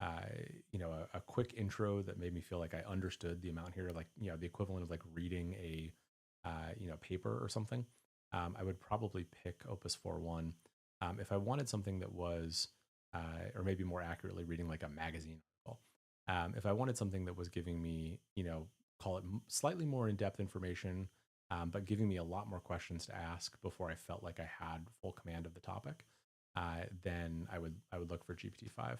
a quick intro that made me feel like I understood the amount here, like, the equivalent of like reading a, paper or something, I would probably pick Opus 4.1. If I wanted something that was, or maybe more accurately reading like a magazine article, if I wanted something that was giving me, call it slightly more in-depth information, but giving me a lot more questions to ask before I felt like I had full command of the topic, then I would look for GPT-5.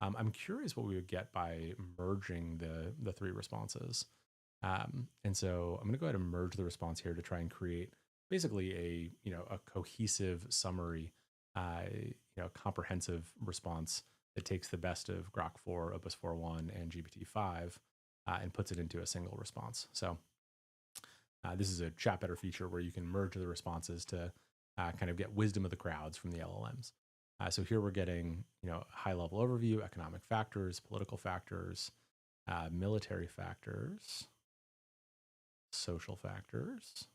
I'm curious what we would get by merging the three responses. And so I'm going to go ahead and merge the response here to try and create basically a cohesive summary, comprehensive response that takes the best of Grok 4, Opus 4.1, and GPT-5, and puts it into a single response. So this is a chat better feature where you can merge the responses to kind of get wisdom of the crowds from the LLMs. So here we're getting, high level overview, economic factors, political factors, military factors, social factors.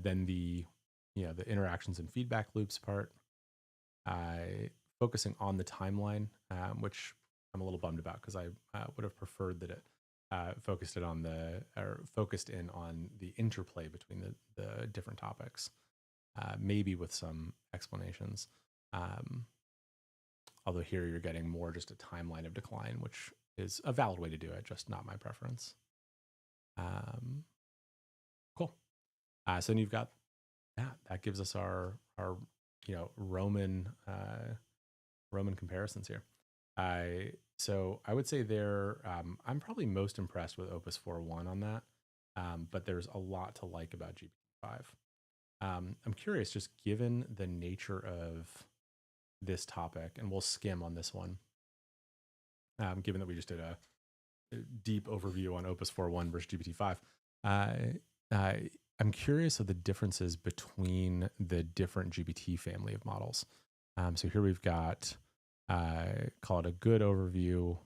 Then the interactions and feedback loops part, focusing on the timeline, which I'm a little bummed about because I would have preferred that it focused in on the interplay between the different topics, maybe with some explanations. Although here you're getting more just a timeline of decline, which is a valid way to do it, just not my preference. Cool. So then you've got that gives us our Roman comparisons here. So I would say I'm probably most impressed with Opus 4.1 on that, but there's a lot to like about GPT-5. I'm curious, just given the nature of this topic, and we'll skim on this one, given that we just did a deep overview on Opus 4.1 versus GPT-5. I'm curious of the differences between the different GPT family of models. So here we've got, call it a good overview,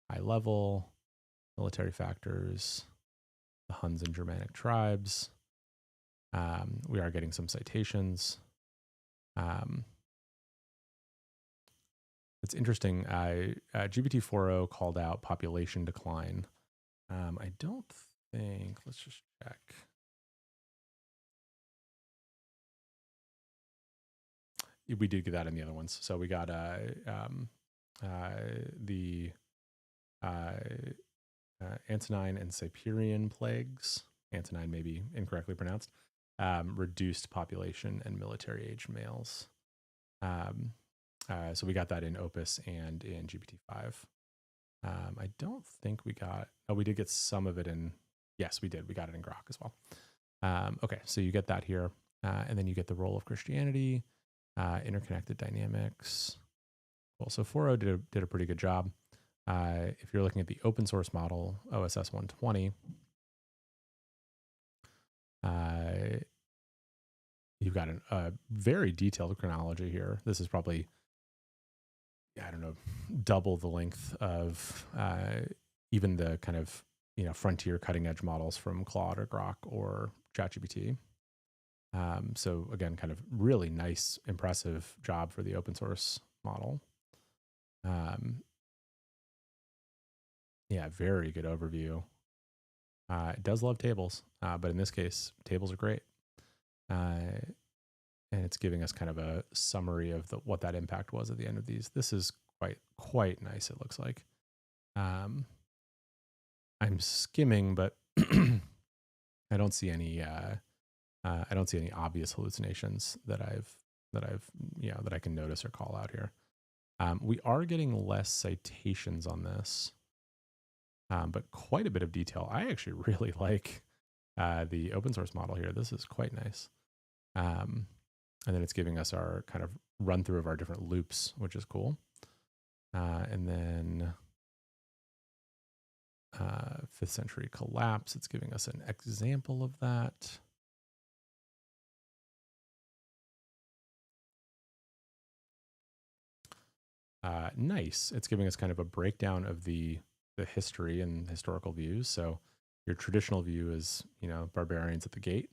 high level, military factors, the Huns and Germanic tribes. We are getting some citations. It's interesting. GPT-4o called out population decline. I don't think, let's just check. We did get that in the other ones. So we got the Antonine and Cyprian plagues. Antonine may be incorrectly pronounced. Reduced population and military age males. So we got that in Opus and in GPT-5. I don't think we got, we did get some of it in, yes, we did. We got it in Grok as well. Okay, so you get that here. And then you get the role of Christianity, interconnected dynamics. Well, so 4.0 did a pretty good job. If you're looking at the open source model, OSS 120, you've got a very detailed chronology here. This is probably, I don't know, double the length of even the kind of, frontier cutting edge models from Claude or Grok or ChatGPT. So again, kind of really nice, impressive job for the open source model. Yeah, very good overview. It does love tables, but in this case, tables are great. And it's giving us kind of a summary of what that impact was at the end of these. This is quite nice, it looks like. I'm skimming, but I don't see any obvious hallucinations that I can notice or call out here. We are getting less citations on this, but quite a bit of detail. I actually really like the open source model here. This is quite nice. And then it's giving us our kind of run through of our different loops, which is cool. And then 5th century collapse. It's giving us an example of that. Nice. It's giving us kind of a breakdown of the history and historical views. So your traditional view is, barbarians at the gate.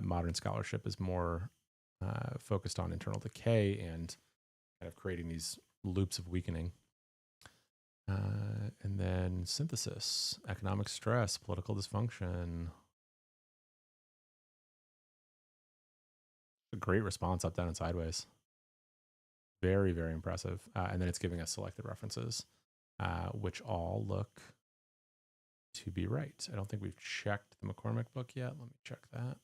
Modern scholarship is more focused on internal decay and kind of creating these loops of weakening. And then synthesis, economic stress, political dysfunction. A great response, up, down, and sideways. Very, very impressive. And then it's giving us selected references, which all look to be right. I don't think we've checked the McCormick book yet. Let me check that.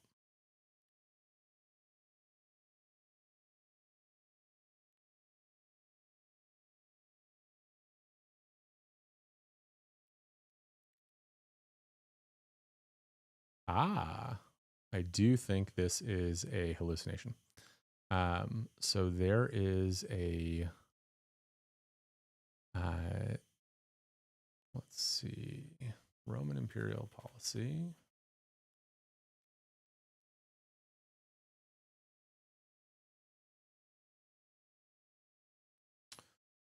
I do think this is a hallucination. So there is a, let's see, Roman imperial policy.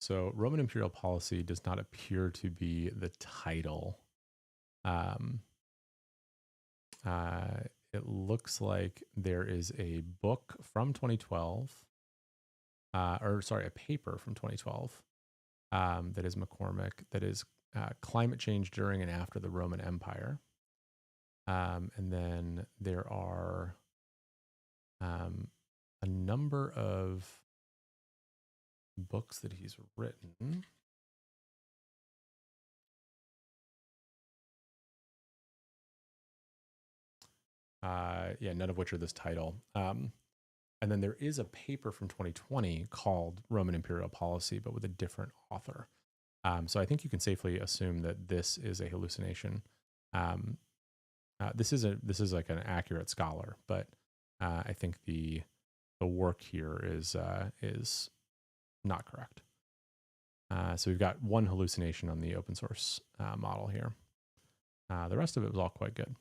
So Roman imperial policy does not appear to be the title. It looks like there is a book from 2012, a paper from 2012 that is McCormick, that is climate change during and after the Roman Empire. And then there are a number of books that he's written. None of which are this title. And then there is a paper from 2020 called Roman Imperial Policy, but with a different author. So I think you can safely assume that this is a hallucination. This is like an accurate scholar, but I think the work here is not correct. So we've got one hallucination on the open source model here. The rest of it was all quite good.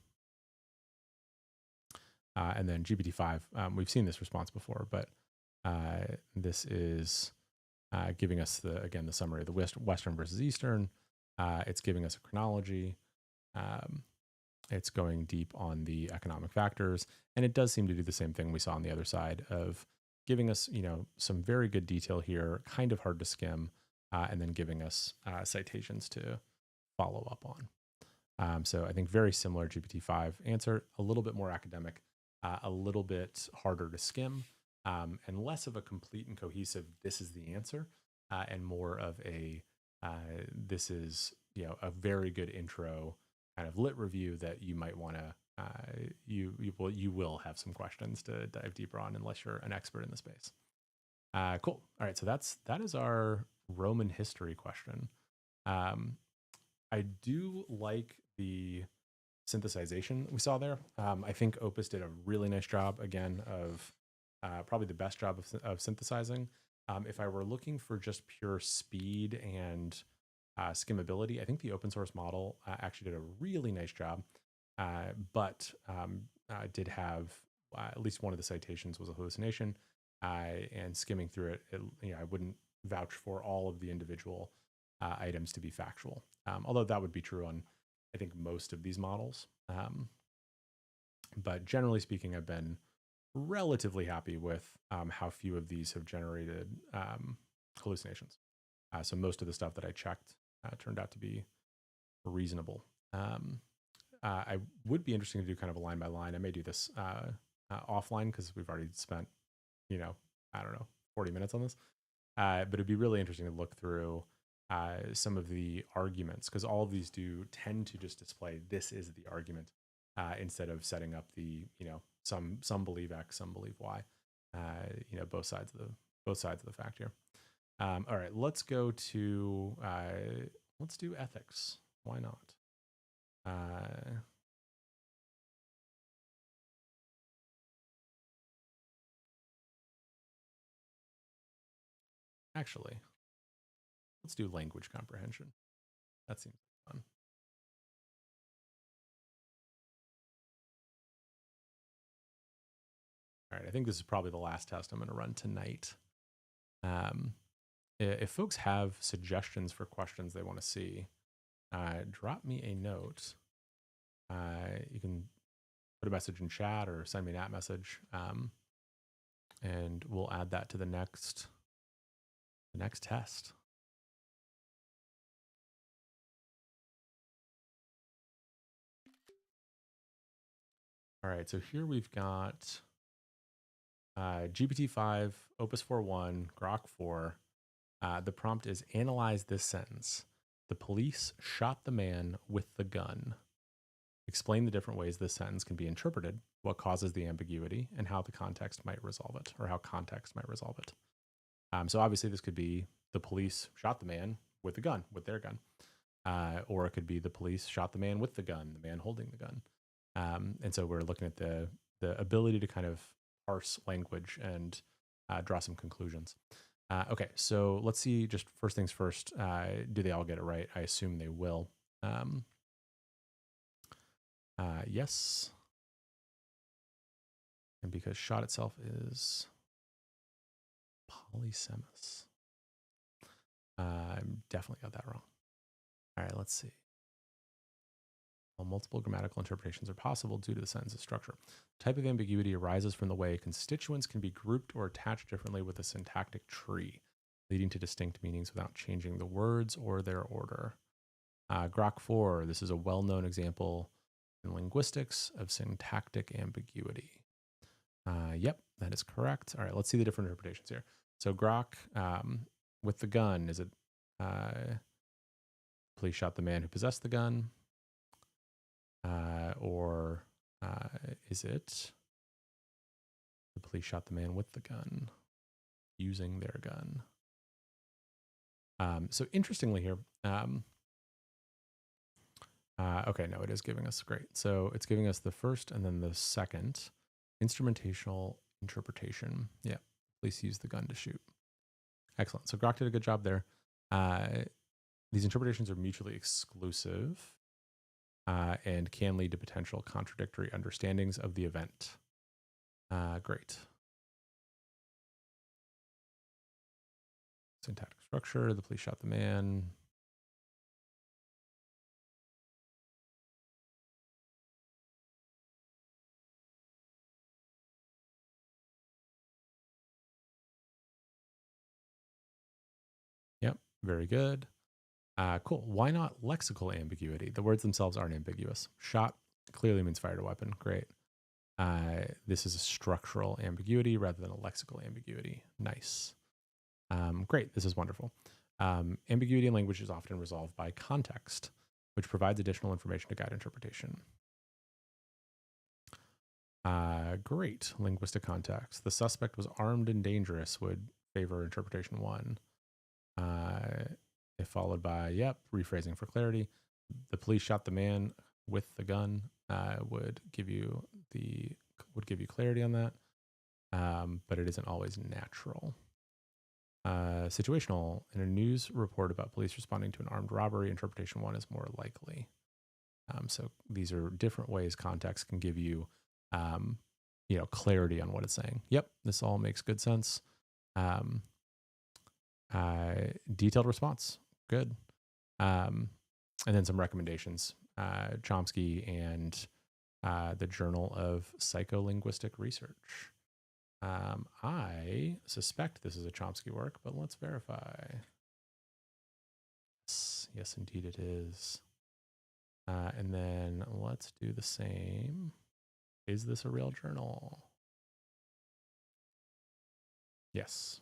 And then GPT-5, we've seen this response before, but this is giving us the summary of the Western versus Eastern. It's giving us a chronology. It's going deep on the economic factors, and it does seem to do the same thing we saw on the other side of giving us, some very good detail here, kind of hard to skim, and then giving us citations to follow up on. So I think very similar GPT-5 answer, a little bit more academic, a little bit harder to skim, and less of a complete and cohesive, this is the answer, and more of a, this is, a very good intro kind of lit review that you might want to, you will have some questions to dive deeper on unless you're an expert in the space. Cool. All right. So that is our Roman history question. I do like the synthesization we saw there. I think Opus did a really nice job, again, of probably the best job of synthesizing. If I were looking for just pure speed and skimmability, I think the open source model actually did a really nice job, but did have at least one of the citations was a hallucination, and skimming through it, I wouldn't vouch for all of the individual items to be factual, although that would be true on, I think, most of these models. But generally speaking, I've been relatively happy with how few of these have generated hallucinations. So most of the stuff that I checked turned out to be reasonable. I would be interested to do kind of a line by line. I may do this offline because we've already spent, I don't know, 40 minutes on this. But it'd be really interesting to look through some of the arguments, because all of these do tend to just display this is the argument instead of setting up the, some believe X, some believe Y, both sides of the fact here. All right, let's go to, let's do ethics. Why not? Actually, let's do language comprehension. That seems fun. All right, I think this is probably the last test I'm going to run tonight. if folks have suggestions for questions they want to see, drop me a note. You can put a message in chat or send me an app message, and we'll add that to the next test. All right, so here we've got GPT-5, Opus 4.1, Grok 4. The prompt is analyze this sentence. The police shot the man with the gun. Explain the different ways this sentence can be interpreted, what causes the ambiguity, and how the context might resolve it, or how context might resolve it. So obviously this could be the police shot the man with a gun, with their gun. Or it could be the police shot the man with the gun, the man holding the gun. And so we're looking at the ability to kind of parse language and draw some conclusions. Okay, so let's see, just first things first, do they all get it right? I assume they will. Yes. And because shot itself is polysemous. I definitely got that wrong. All right, let's see. Well, multiple grammatical interpretations are possible due to the sentence's structure. Type of ambiguity arises from the way constituents can be grouped or attached differently with a syntactic tree, leading to distinct meanings without changing the words or their order. Grok 4, this is a well-known example in linguistics of syntactic ambiguity. Yep, that is correct. All right, let's see the different interpretations here. So Grok, with the gun, is it police shot the man who possessed the gun? Or is it the police shot the man with the gun, using their gun? So interestingly here, okay, no, it is giving us, great. So it's giving us the first and then the second. Instrumentational interpretation. Yeah, police used the gun to shoot. Excellent. So Grok did a good job there. These interpretations are mutually exclusive and can lead to potential contradictory understandings of the event. Great. Syntactic structure, the police shot the man. Yep, very good. Cool. Why not lexical ambiguity? The words themselves aren't ambiguous. Shot clearly means fired a weapon. Great. This is a structural ambiguity rather than a lexical ambiguity. Nice. Great. This is wonderful. Ambiguity in language is often resolved by context, which provides additional information to guide interpretation. Great. Linguistic context. The suspect was armed and dangerous would favor interpretation 1. If followed by, yep, rephrasing for clarity. The police shot the man with the gun would give you clarity on that, but it isn't always natural. Situational. In a news report about police responding to an armed robbery, interpretation 1 is more likely. So these are different ways context can give you, clarity on what it's saying. Yep, this all makes good sense. Detailed response. Good. And then some recommendations. Chomsky and the Journal of Psycholinguistic Research. I suspect this is a Chomsky work, but let's verify. Yes, indeed it is. And then let's do the same. Is this a real journal? Yes.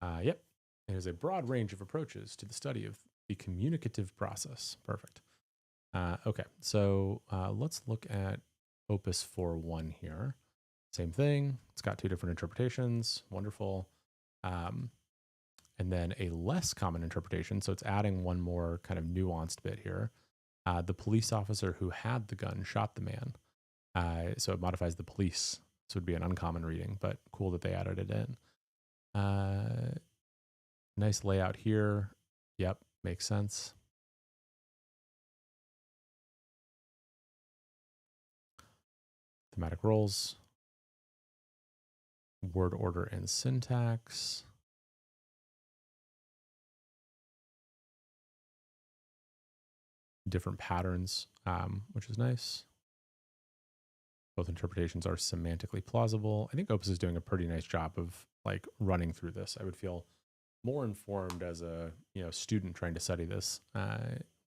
Yep. It is a broad range of approaches to the study of the communicative process. Perfect. Okay, so let's look at Opus 4.1 here. Same thing. It's got 2 different interpretations. Wonderful. And then a less common interpretation. So it's adding one more kind of nuanced bit here. The police officer who had the gun shot the man. So it modifies the police. So it would be an uncommon reading, but cool that they added it in. Nice layout here. Yep, makes sense. Thematic roles. Word order and syntax. different patterns, which is nice. Both interpretations are semantically plausible. I think Opus is doing a pretty nice job of like running through this. I would feel more informed as a student trying to study this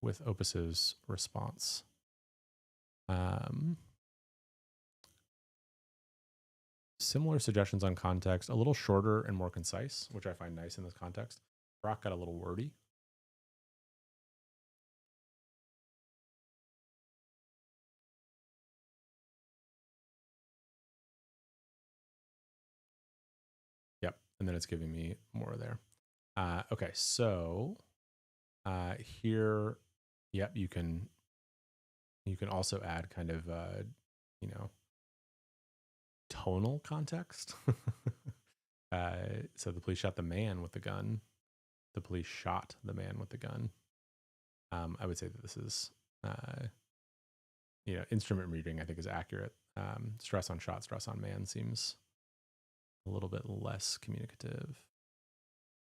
with Opus's response. Similar suggestions on context, a little shorter and more concise, which I find nice in this context. Grok got a little wordy. Yep, and then it's giving me more there. Okay, so here, yep, you can also add kind of tonal context. So the police shot the man with the gun. The police shot the man with the gun. I would say that this is, instrument reading, I think, is accurate. Stress on shot, stress on man seems a little bit less communicative.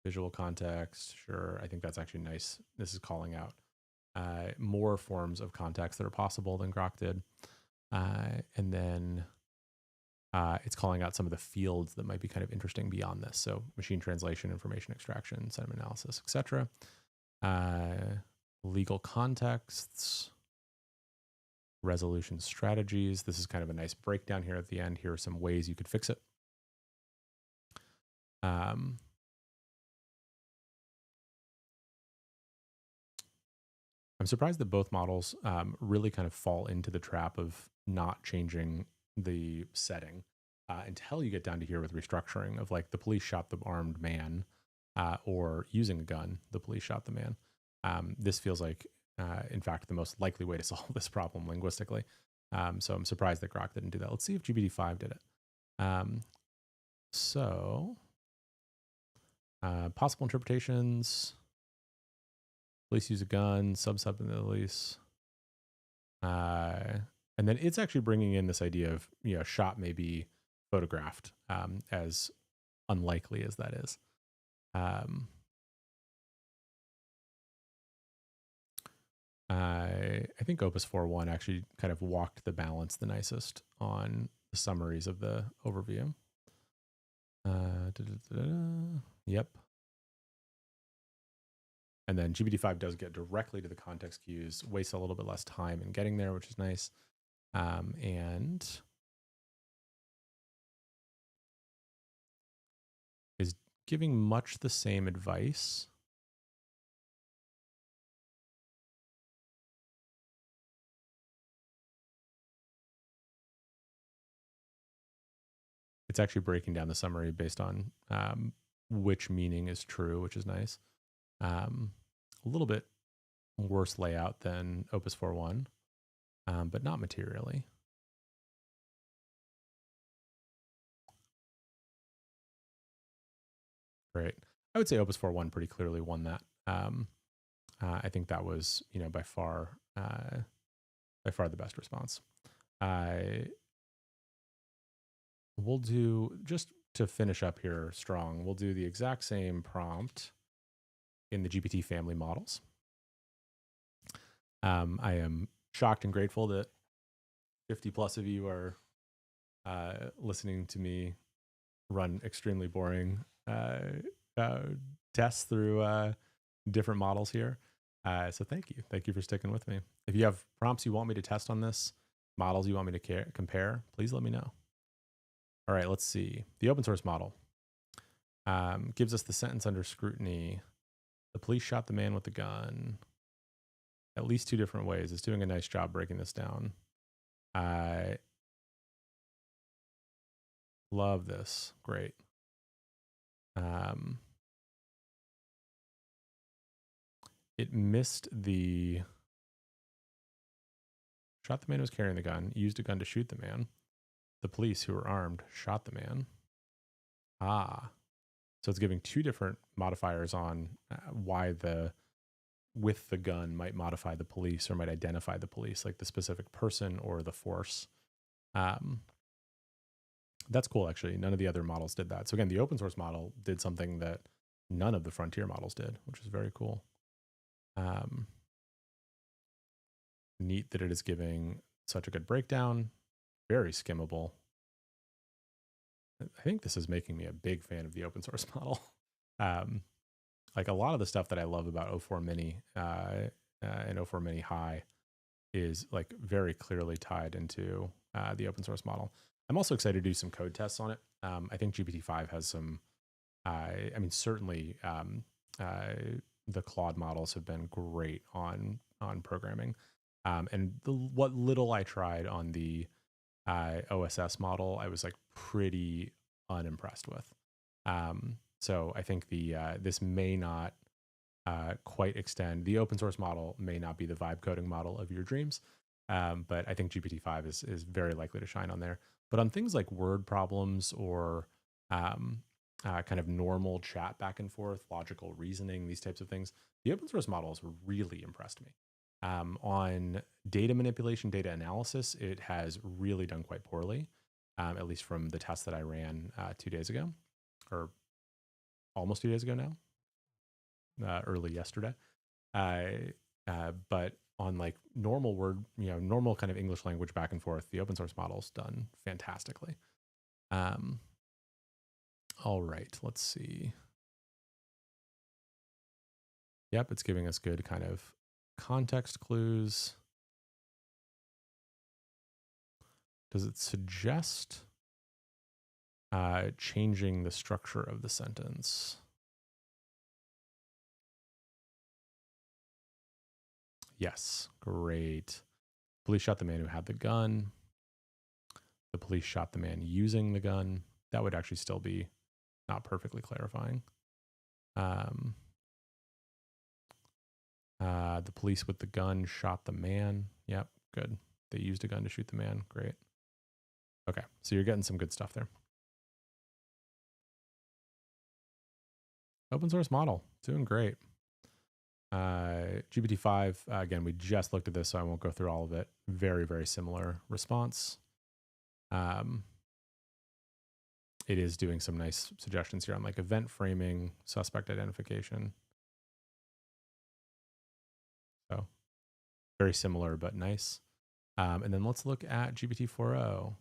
Visual context, sure. I think that's actually nice. This is calling out more forms of context that are possible than Grok did. And then it's calling out some of the fields that might be kind of interesting beyond this. So machine translation, information extraction, sentiment analysis, etc. Legal contexts, resolution strategies. This is kind of a nice breakdown here at the end. Here are some ways you could fix it. I'm surprised that both models really kind of fall into the trap of not changing the setting until you get down to here with restructuring of like the police shot the armed man or using a gun, the police shot the man. This feels like, in fact, the most likely way to solve this problem linguistically. So I'm surprised that Grok didn't do that. Let's see if GPT-5 did it. Possible interpretations. Police use a gun, sub in the police. And then it's actually bringing in this idea of, shot may be photographed, as unlikely as that is. I think Opus 4.1 actually kind of walked the balance the nicest on the summaries of the overview. Yep. And then GPT-5 does get directly to the context cues, wastes a little bit less time in getting there, which is nice. And is giving much the same advice. It's actually breaking down the summary based on which meaning is true, which is nice. A little bit worse layout than Opus 4.1, but not materially. Great. I would say Opus 4.1 pretty clearly won that. I think that was, by far the best response. We'll do, just to finish up here strong, we'll do the exact same prompt in the GPT family models. I am shocked and grateful that 50 plus of you are listening to me run extremely boring tests through different models here. So thank you. Thank you for sticking with me. If you have prompts you want me to test on this, models you want me to compare, please let me know. All right, let's see. The open source model gives us the sentence under scrutiny. The police shot the man with the gun. At least 2 different ways. It's doing a nice job breaking this down. I love this. Great. It missed the shot the man who was carrying the gun, used a gun to shoot the man. The police who were armed shot the man. So it's giving 2 different modifiers on why the with the gun might modify the police or might identify the police, like the specific person or the force. That's cool, actually. None of the other models did that. So again, the open source model did something that none of the frontier models did, which is very cool. neat that it is giving such a good breakdown. Very skimmable. I think this is making me a big fan of the open source model. Like a lot of the stuff that I love about O4 Mini and O4 Mini High is like very clearly tied into the open source model. I'm also excited to do some code tests on it. I think GPT-5 has some, I mean, certainly the Claude models have been great on programming. And what little I tried on the OSS model, I was like pretty unimpressed with. So I think this may not quite extend. The open source model may not be the vibe coding model of your dreams, but I think GPT-5 is very likely to shine on there. But on things like word problems or kind of normal chat back and forth, logical reasoning, these types of things, the open source models really impressed me. On data manipulation, data analysis, it has really done quite poorly, at least from the test that I ran 2 days ago, or almost 2 days ago now, early yesterday. But on like normal word, normal kind of English language back and forth, the open source model's done fantastically. All right, let's see. Yep, it's giving us good kind of context clues. Does it suggest changing the structure of the sentence? Yes, great. Police shot the man who had the gun. The police shot the man using the gun. That would actually still be not perfectly clarifying. The police with the gun shot the man. Yep, good. They used a gun to shoot the man. Great. Okay, so you're getting some good stuff there. Open source model, doing great. GPT-5, again, we just looked at this, so I won't go through all of it. Very, very similar response. It is doing some nice suggestions here on like event framing, suspect identification. So very similar, but nice. And then let's look at GPT-4o.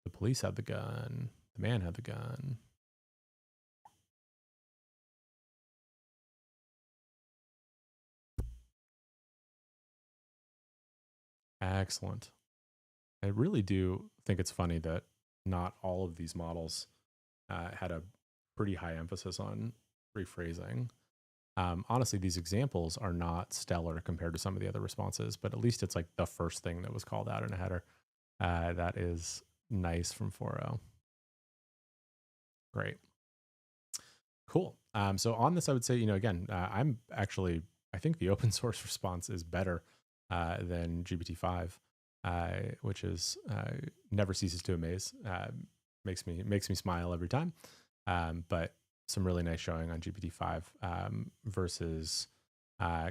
The police had the gun. The man had the gun. Excellent. I really do think it's funny that not all of these models had a pretty high emphasis on rephrasing. Honestly, these examples are not stellar compared to some of the other responses, but at least it's like the first thing that was called out in a header. That is nice from 4.0. Great. Cool. So on this, I would say, again, I think the open source response is better than GPT-5, which is never ceases to amaze. Makes me smile every time. But some really nice showing on GPT-5 versus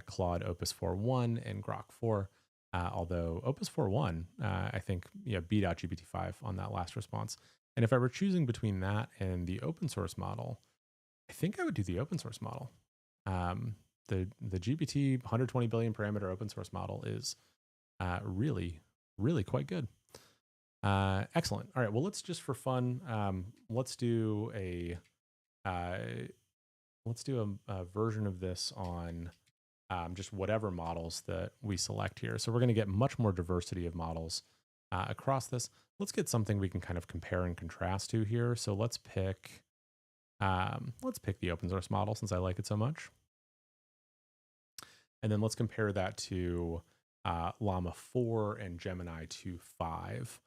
Claude Opus 4.1 and Grok 4. Although Opus 4.1, I think, beat out GPT-5 on that last response. And if I were choosing between that and the open source model, I think I would do the open source model. The GPT 120 billion parameter open source model is really, really quite good. Excellent. All right. Well, let's just for fun, let's do a version of this on just whatever models that we select here. So we're going to get much more diversity of models across this. Let's get something we can kind of compare and contrast to here. So let's pick the open source model since I like it so much. And then let's compare that to Llama 4 and Gemini 2.5.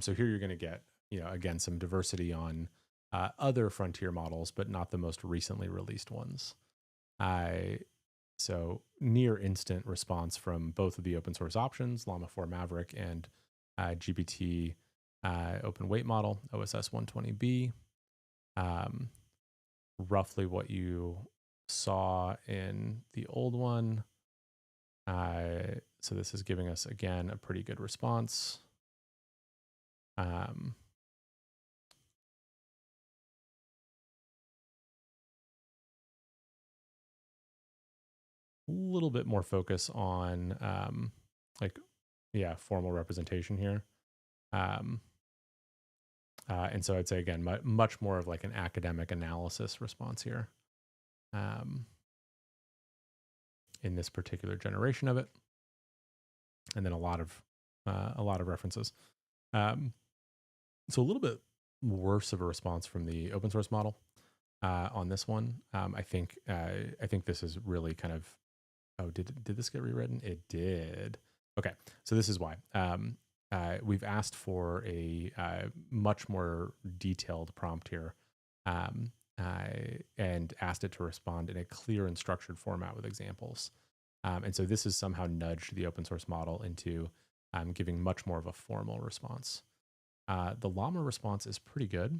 So here you're going to get, again, some diversity on other frontier models, but not the most recently released ones. So near instant response from both of the open source options, Llama 4 Maverick and GPT open weight model, OSS 120B. Roughly what you saw in the old one. So this is giving us, again, a pretty good response. a little bit more focus on formal representation here. And so I'd say, again, much more of like an academic analysis response here in this particular generation of it. And then a lot of references. So a little bit worse of a response from the open source model on this one. I think this is really kind of, oh, did this get rewritten? It did. Okay, so this is why. We've asked for a much more detailed prompt here and asked it to respond in a clear and structured format with examples. And so this has somehow nudged the open source model into giving much more of a formal response. The llama response is pretty good.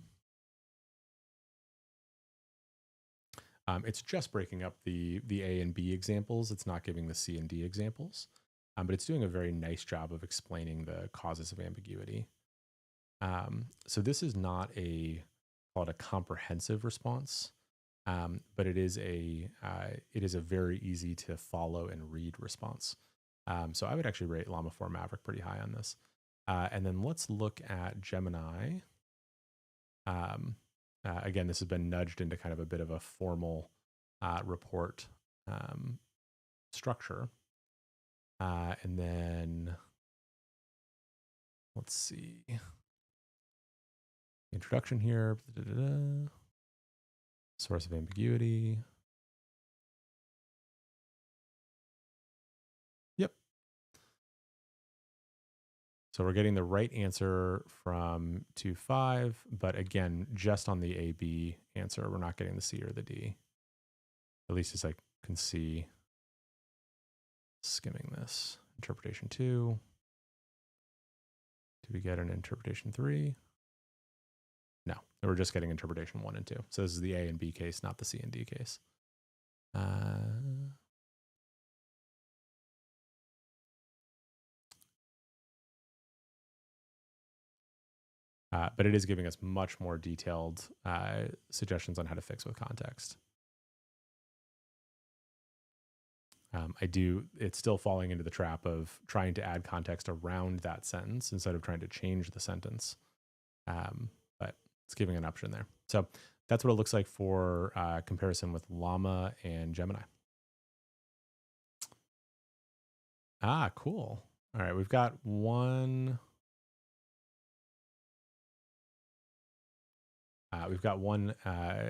It's just breaking up the A and B examples. It's not giving the C and D examples, but it's doing a very nice job of explaining the causes of ambiguity. So this is not called a comprehensive response, but it is a very easy to follow and read response. So I would actually rate Llama 4 Maverick pretty high on this. And then let's look at Gemini. Again, this has been nudged into kind of a bit of a formal report structure. And then let's see. Introduction here. Source of ambiguity. Yep. So we're getting the right answer from 2.5, but again, just on the A-B answer, we're not getting the C or the D. At least as I can see skimming this. Interpretation 2. Do we get an interpretation 3? No, we're just getting interpretation 1 and 2. So this is the A and B case, not the C and D case. But it is giving us much more detailed suggestions on how to fix with context. It's still falling into the trap of trying to add context around that sentence instead of trying to change the sentence. But it's giving an option there. So that's what it looks like for comparison with Llama and Gemini. Ah, cool. All right, we've got one. We've got one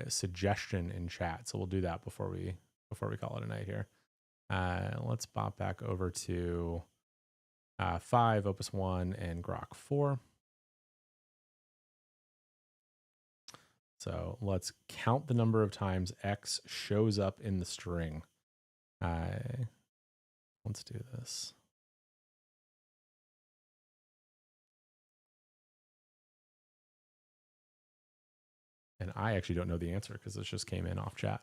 suggestion in chat, so we'll do that before we call it a night here. Let's bop back over to 5, Opus 1, and Grok 4. So let's count the number of times X shows up in the string. Let's do this. And I actually don't know the answer because this just came in off chat.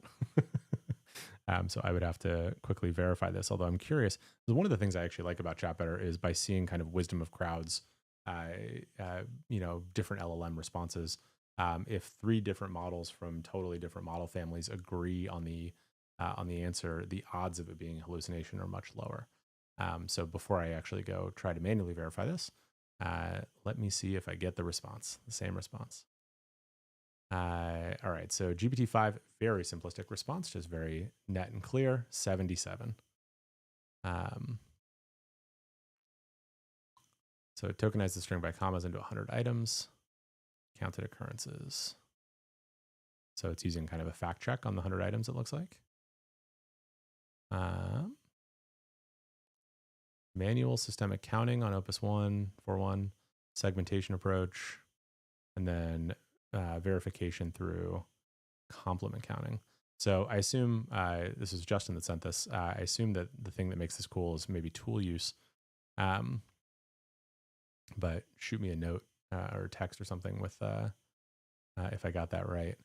So I would have to quickly verify this, although I'm curious. One of the things I actually like about Chatbetter is by seeing kind of wisdom of crowds, different LLM responses. If 3 different models from totally different model families agree on the answer, the odds of it being a hallucination are much lower. So before I actually go try to manually verify this, let me see if I get the response, the same response. All right, so GPT-5, very simplistic response, just very net and clear, 77. So tokenize the string by commas into 100 items, counted occurrences. So it's using kind of a fact check on the 100 items, it looks like. Manual systemic counting on Opus 1, 4.1, segmentation approach, and then verification through complement counting. So I assume, this is Justin that sent this, I assume that the thing that makes this cool is maybe tool use. But shoot me a note or text or something with if I got that right.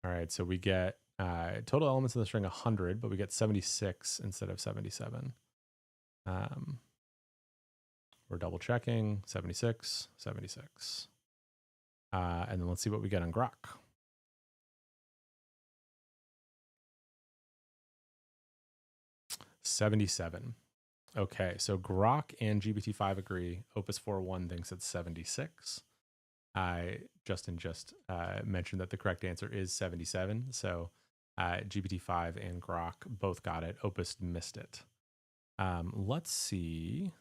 All right, so we get total elements in the string 100, but we get 76 instead of 77. We're we're double checking, 76, 76. And then let's see what we get on Grok. 77. Okay, so Grok and GPT-5 agree. Opus 4.1 thinks it's 76. Justin just mentioned that the correct answer is 77. So GPT-5 and Grok both got it. Opus missed it. Let's see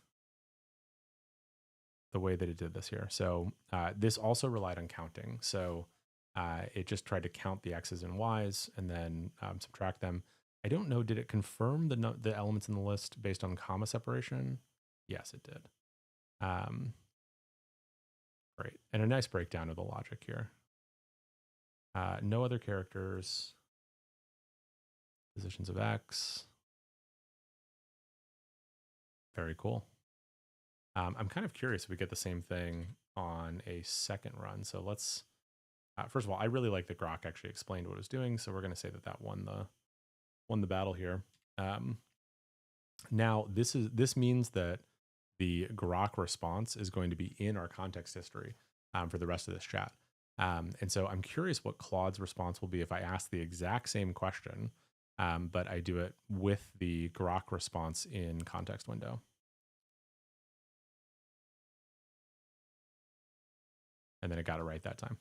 the way that it did this here. So this also relied on counting. So it just tried to count the X's and Y's and then subtract them. I don't know, did it confirm the elements in the list based on comma separation? Yes, it did. Great. And a nice breakdown of the logic here. No other characters. Positions of X. Very cool. I'm kind of curious if we get the same thing on a second run. So let's, first of all, I really like that Grok actually explained what it was doing. So we're going to say that won the battle here. Now this means that the Grok response is going to be in our context history for the rest of this chat. And so I'm curious what Claude's response will be if I ask the exact same question, but I do it with the Grok response in context window. And then it got it right that time.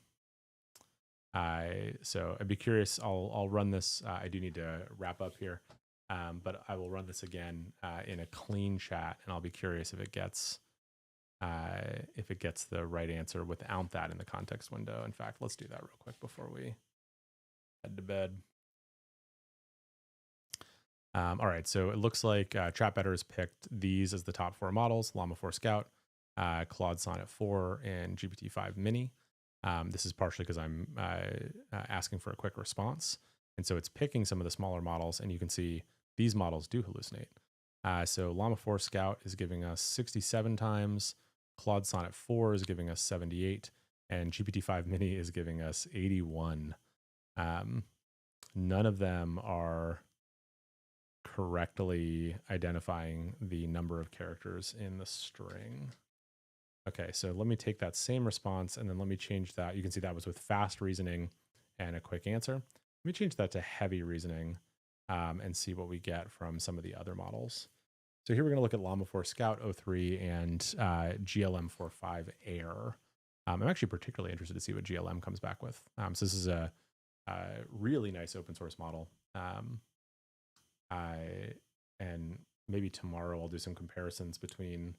So I'd be curious. I'll run this. I do need to wrap up here, but I will run this again in a clean chat, and I'll be curious if it gets the right answer without that in the context window. In fact, let's do that real quick before we head to bed. All right, so it looks like ChatBetter has picked these as the top 4 models: Llama 4 Scout, Claude Sonnet 4, and GPT-5 Mini. This is partially because I'm asking for a quick response. And so it's picking some of the smaller models, and you can see these models do hallucinate. So Llama 4 Scout is giving us 67 times, Claude Sonnet 4 is giving us 78, and GPT-5 Mini is giving us 81. None of them are correctly identifying the number of characters in the string. Okay, so let me take that same response and then let me change that. You can see that was with fast reasoning and a quick answer. Let me change that to heavy reasoning and see what we get from some of the other models. So here we're going to look at Llama 4 Scout 03 and GLM 4.5 Air. I'm actually particularly interested to see what GLM comes back with. So this is a really nice open source model. And maybe tomorrow I'll do some comparisons between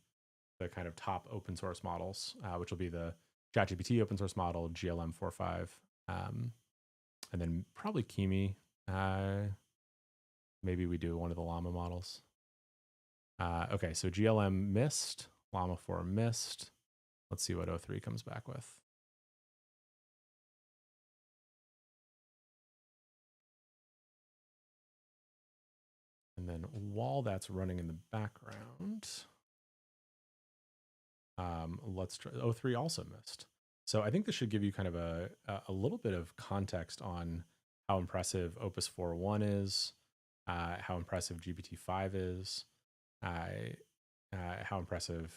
the kind of top open source models, which will be the ChatGPT open source model, GLM 4.5, and then probably Kimi. Maybe we do one of the Llama models. Okay, so GLM missed, Llama 4 missed. Let's see what O3 comes back with. And then while that's running in the background, let's try. O3 also missed. So I think this should give you kind of a little bit of context on how impressive Opus 4.1 is, how impressive GPT-5 is, how impressive,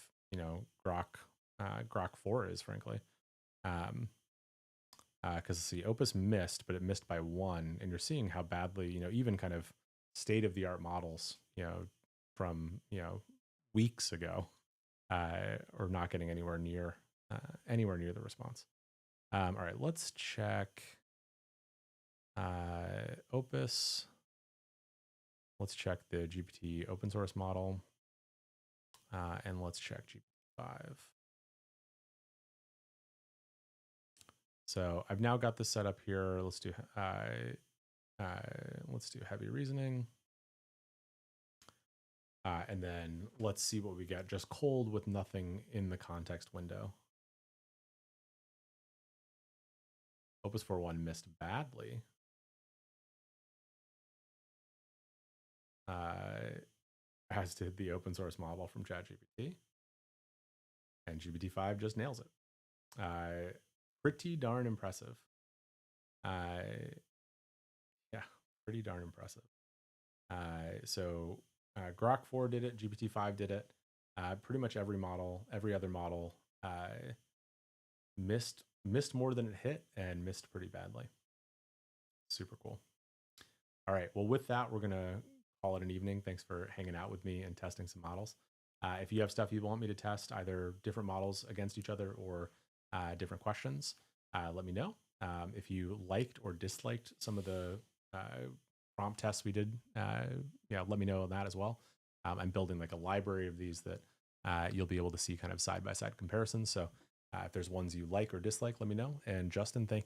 Grok 4 is, frankly. Because see, Opus missed, but it missed by 1, and you're seeing how badly, even kind of state-of-the-art models, from weeks ago, or not getting anywhere near the response. All right, let's check Opus. Let's check the GPT open source model, and let's check GPT-5. So I've now got this set up here. Let's do heavy reasoning. And then let's see what we get just cold with nothing in the context window. Opus 4.1 missed badly. As did the open source model from ChatGPT. And GPT-5 just nails it. Pretty darn impressive. Yeah, pretty darn impressive. So Grok 4 did it, GPT-5 did it. Pretty much every model, every other model, missed more than it hit and missed pretty badly. Super cool. All right. Well, with that, we're gonna call it an evening. Thanks for hanging out with me and testing some models. If you have stuff you want me to test, either different models against each other or different questions, let me know. If you liked or disliked some of the prompt tests we did, yeah, let me know on that as well. I'm building like a library of these that you'll be able to see kind of side by side comparisons. So if there's ones you like or dislike, let me know. And Justin, thank you.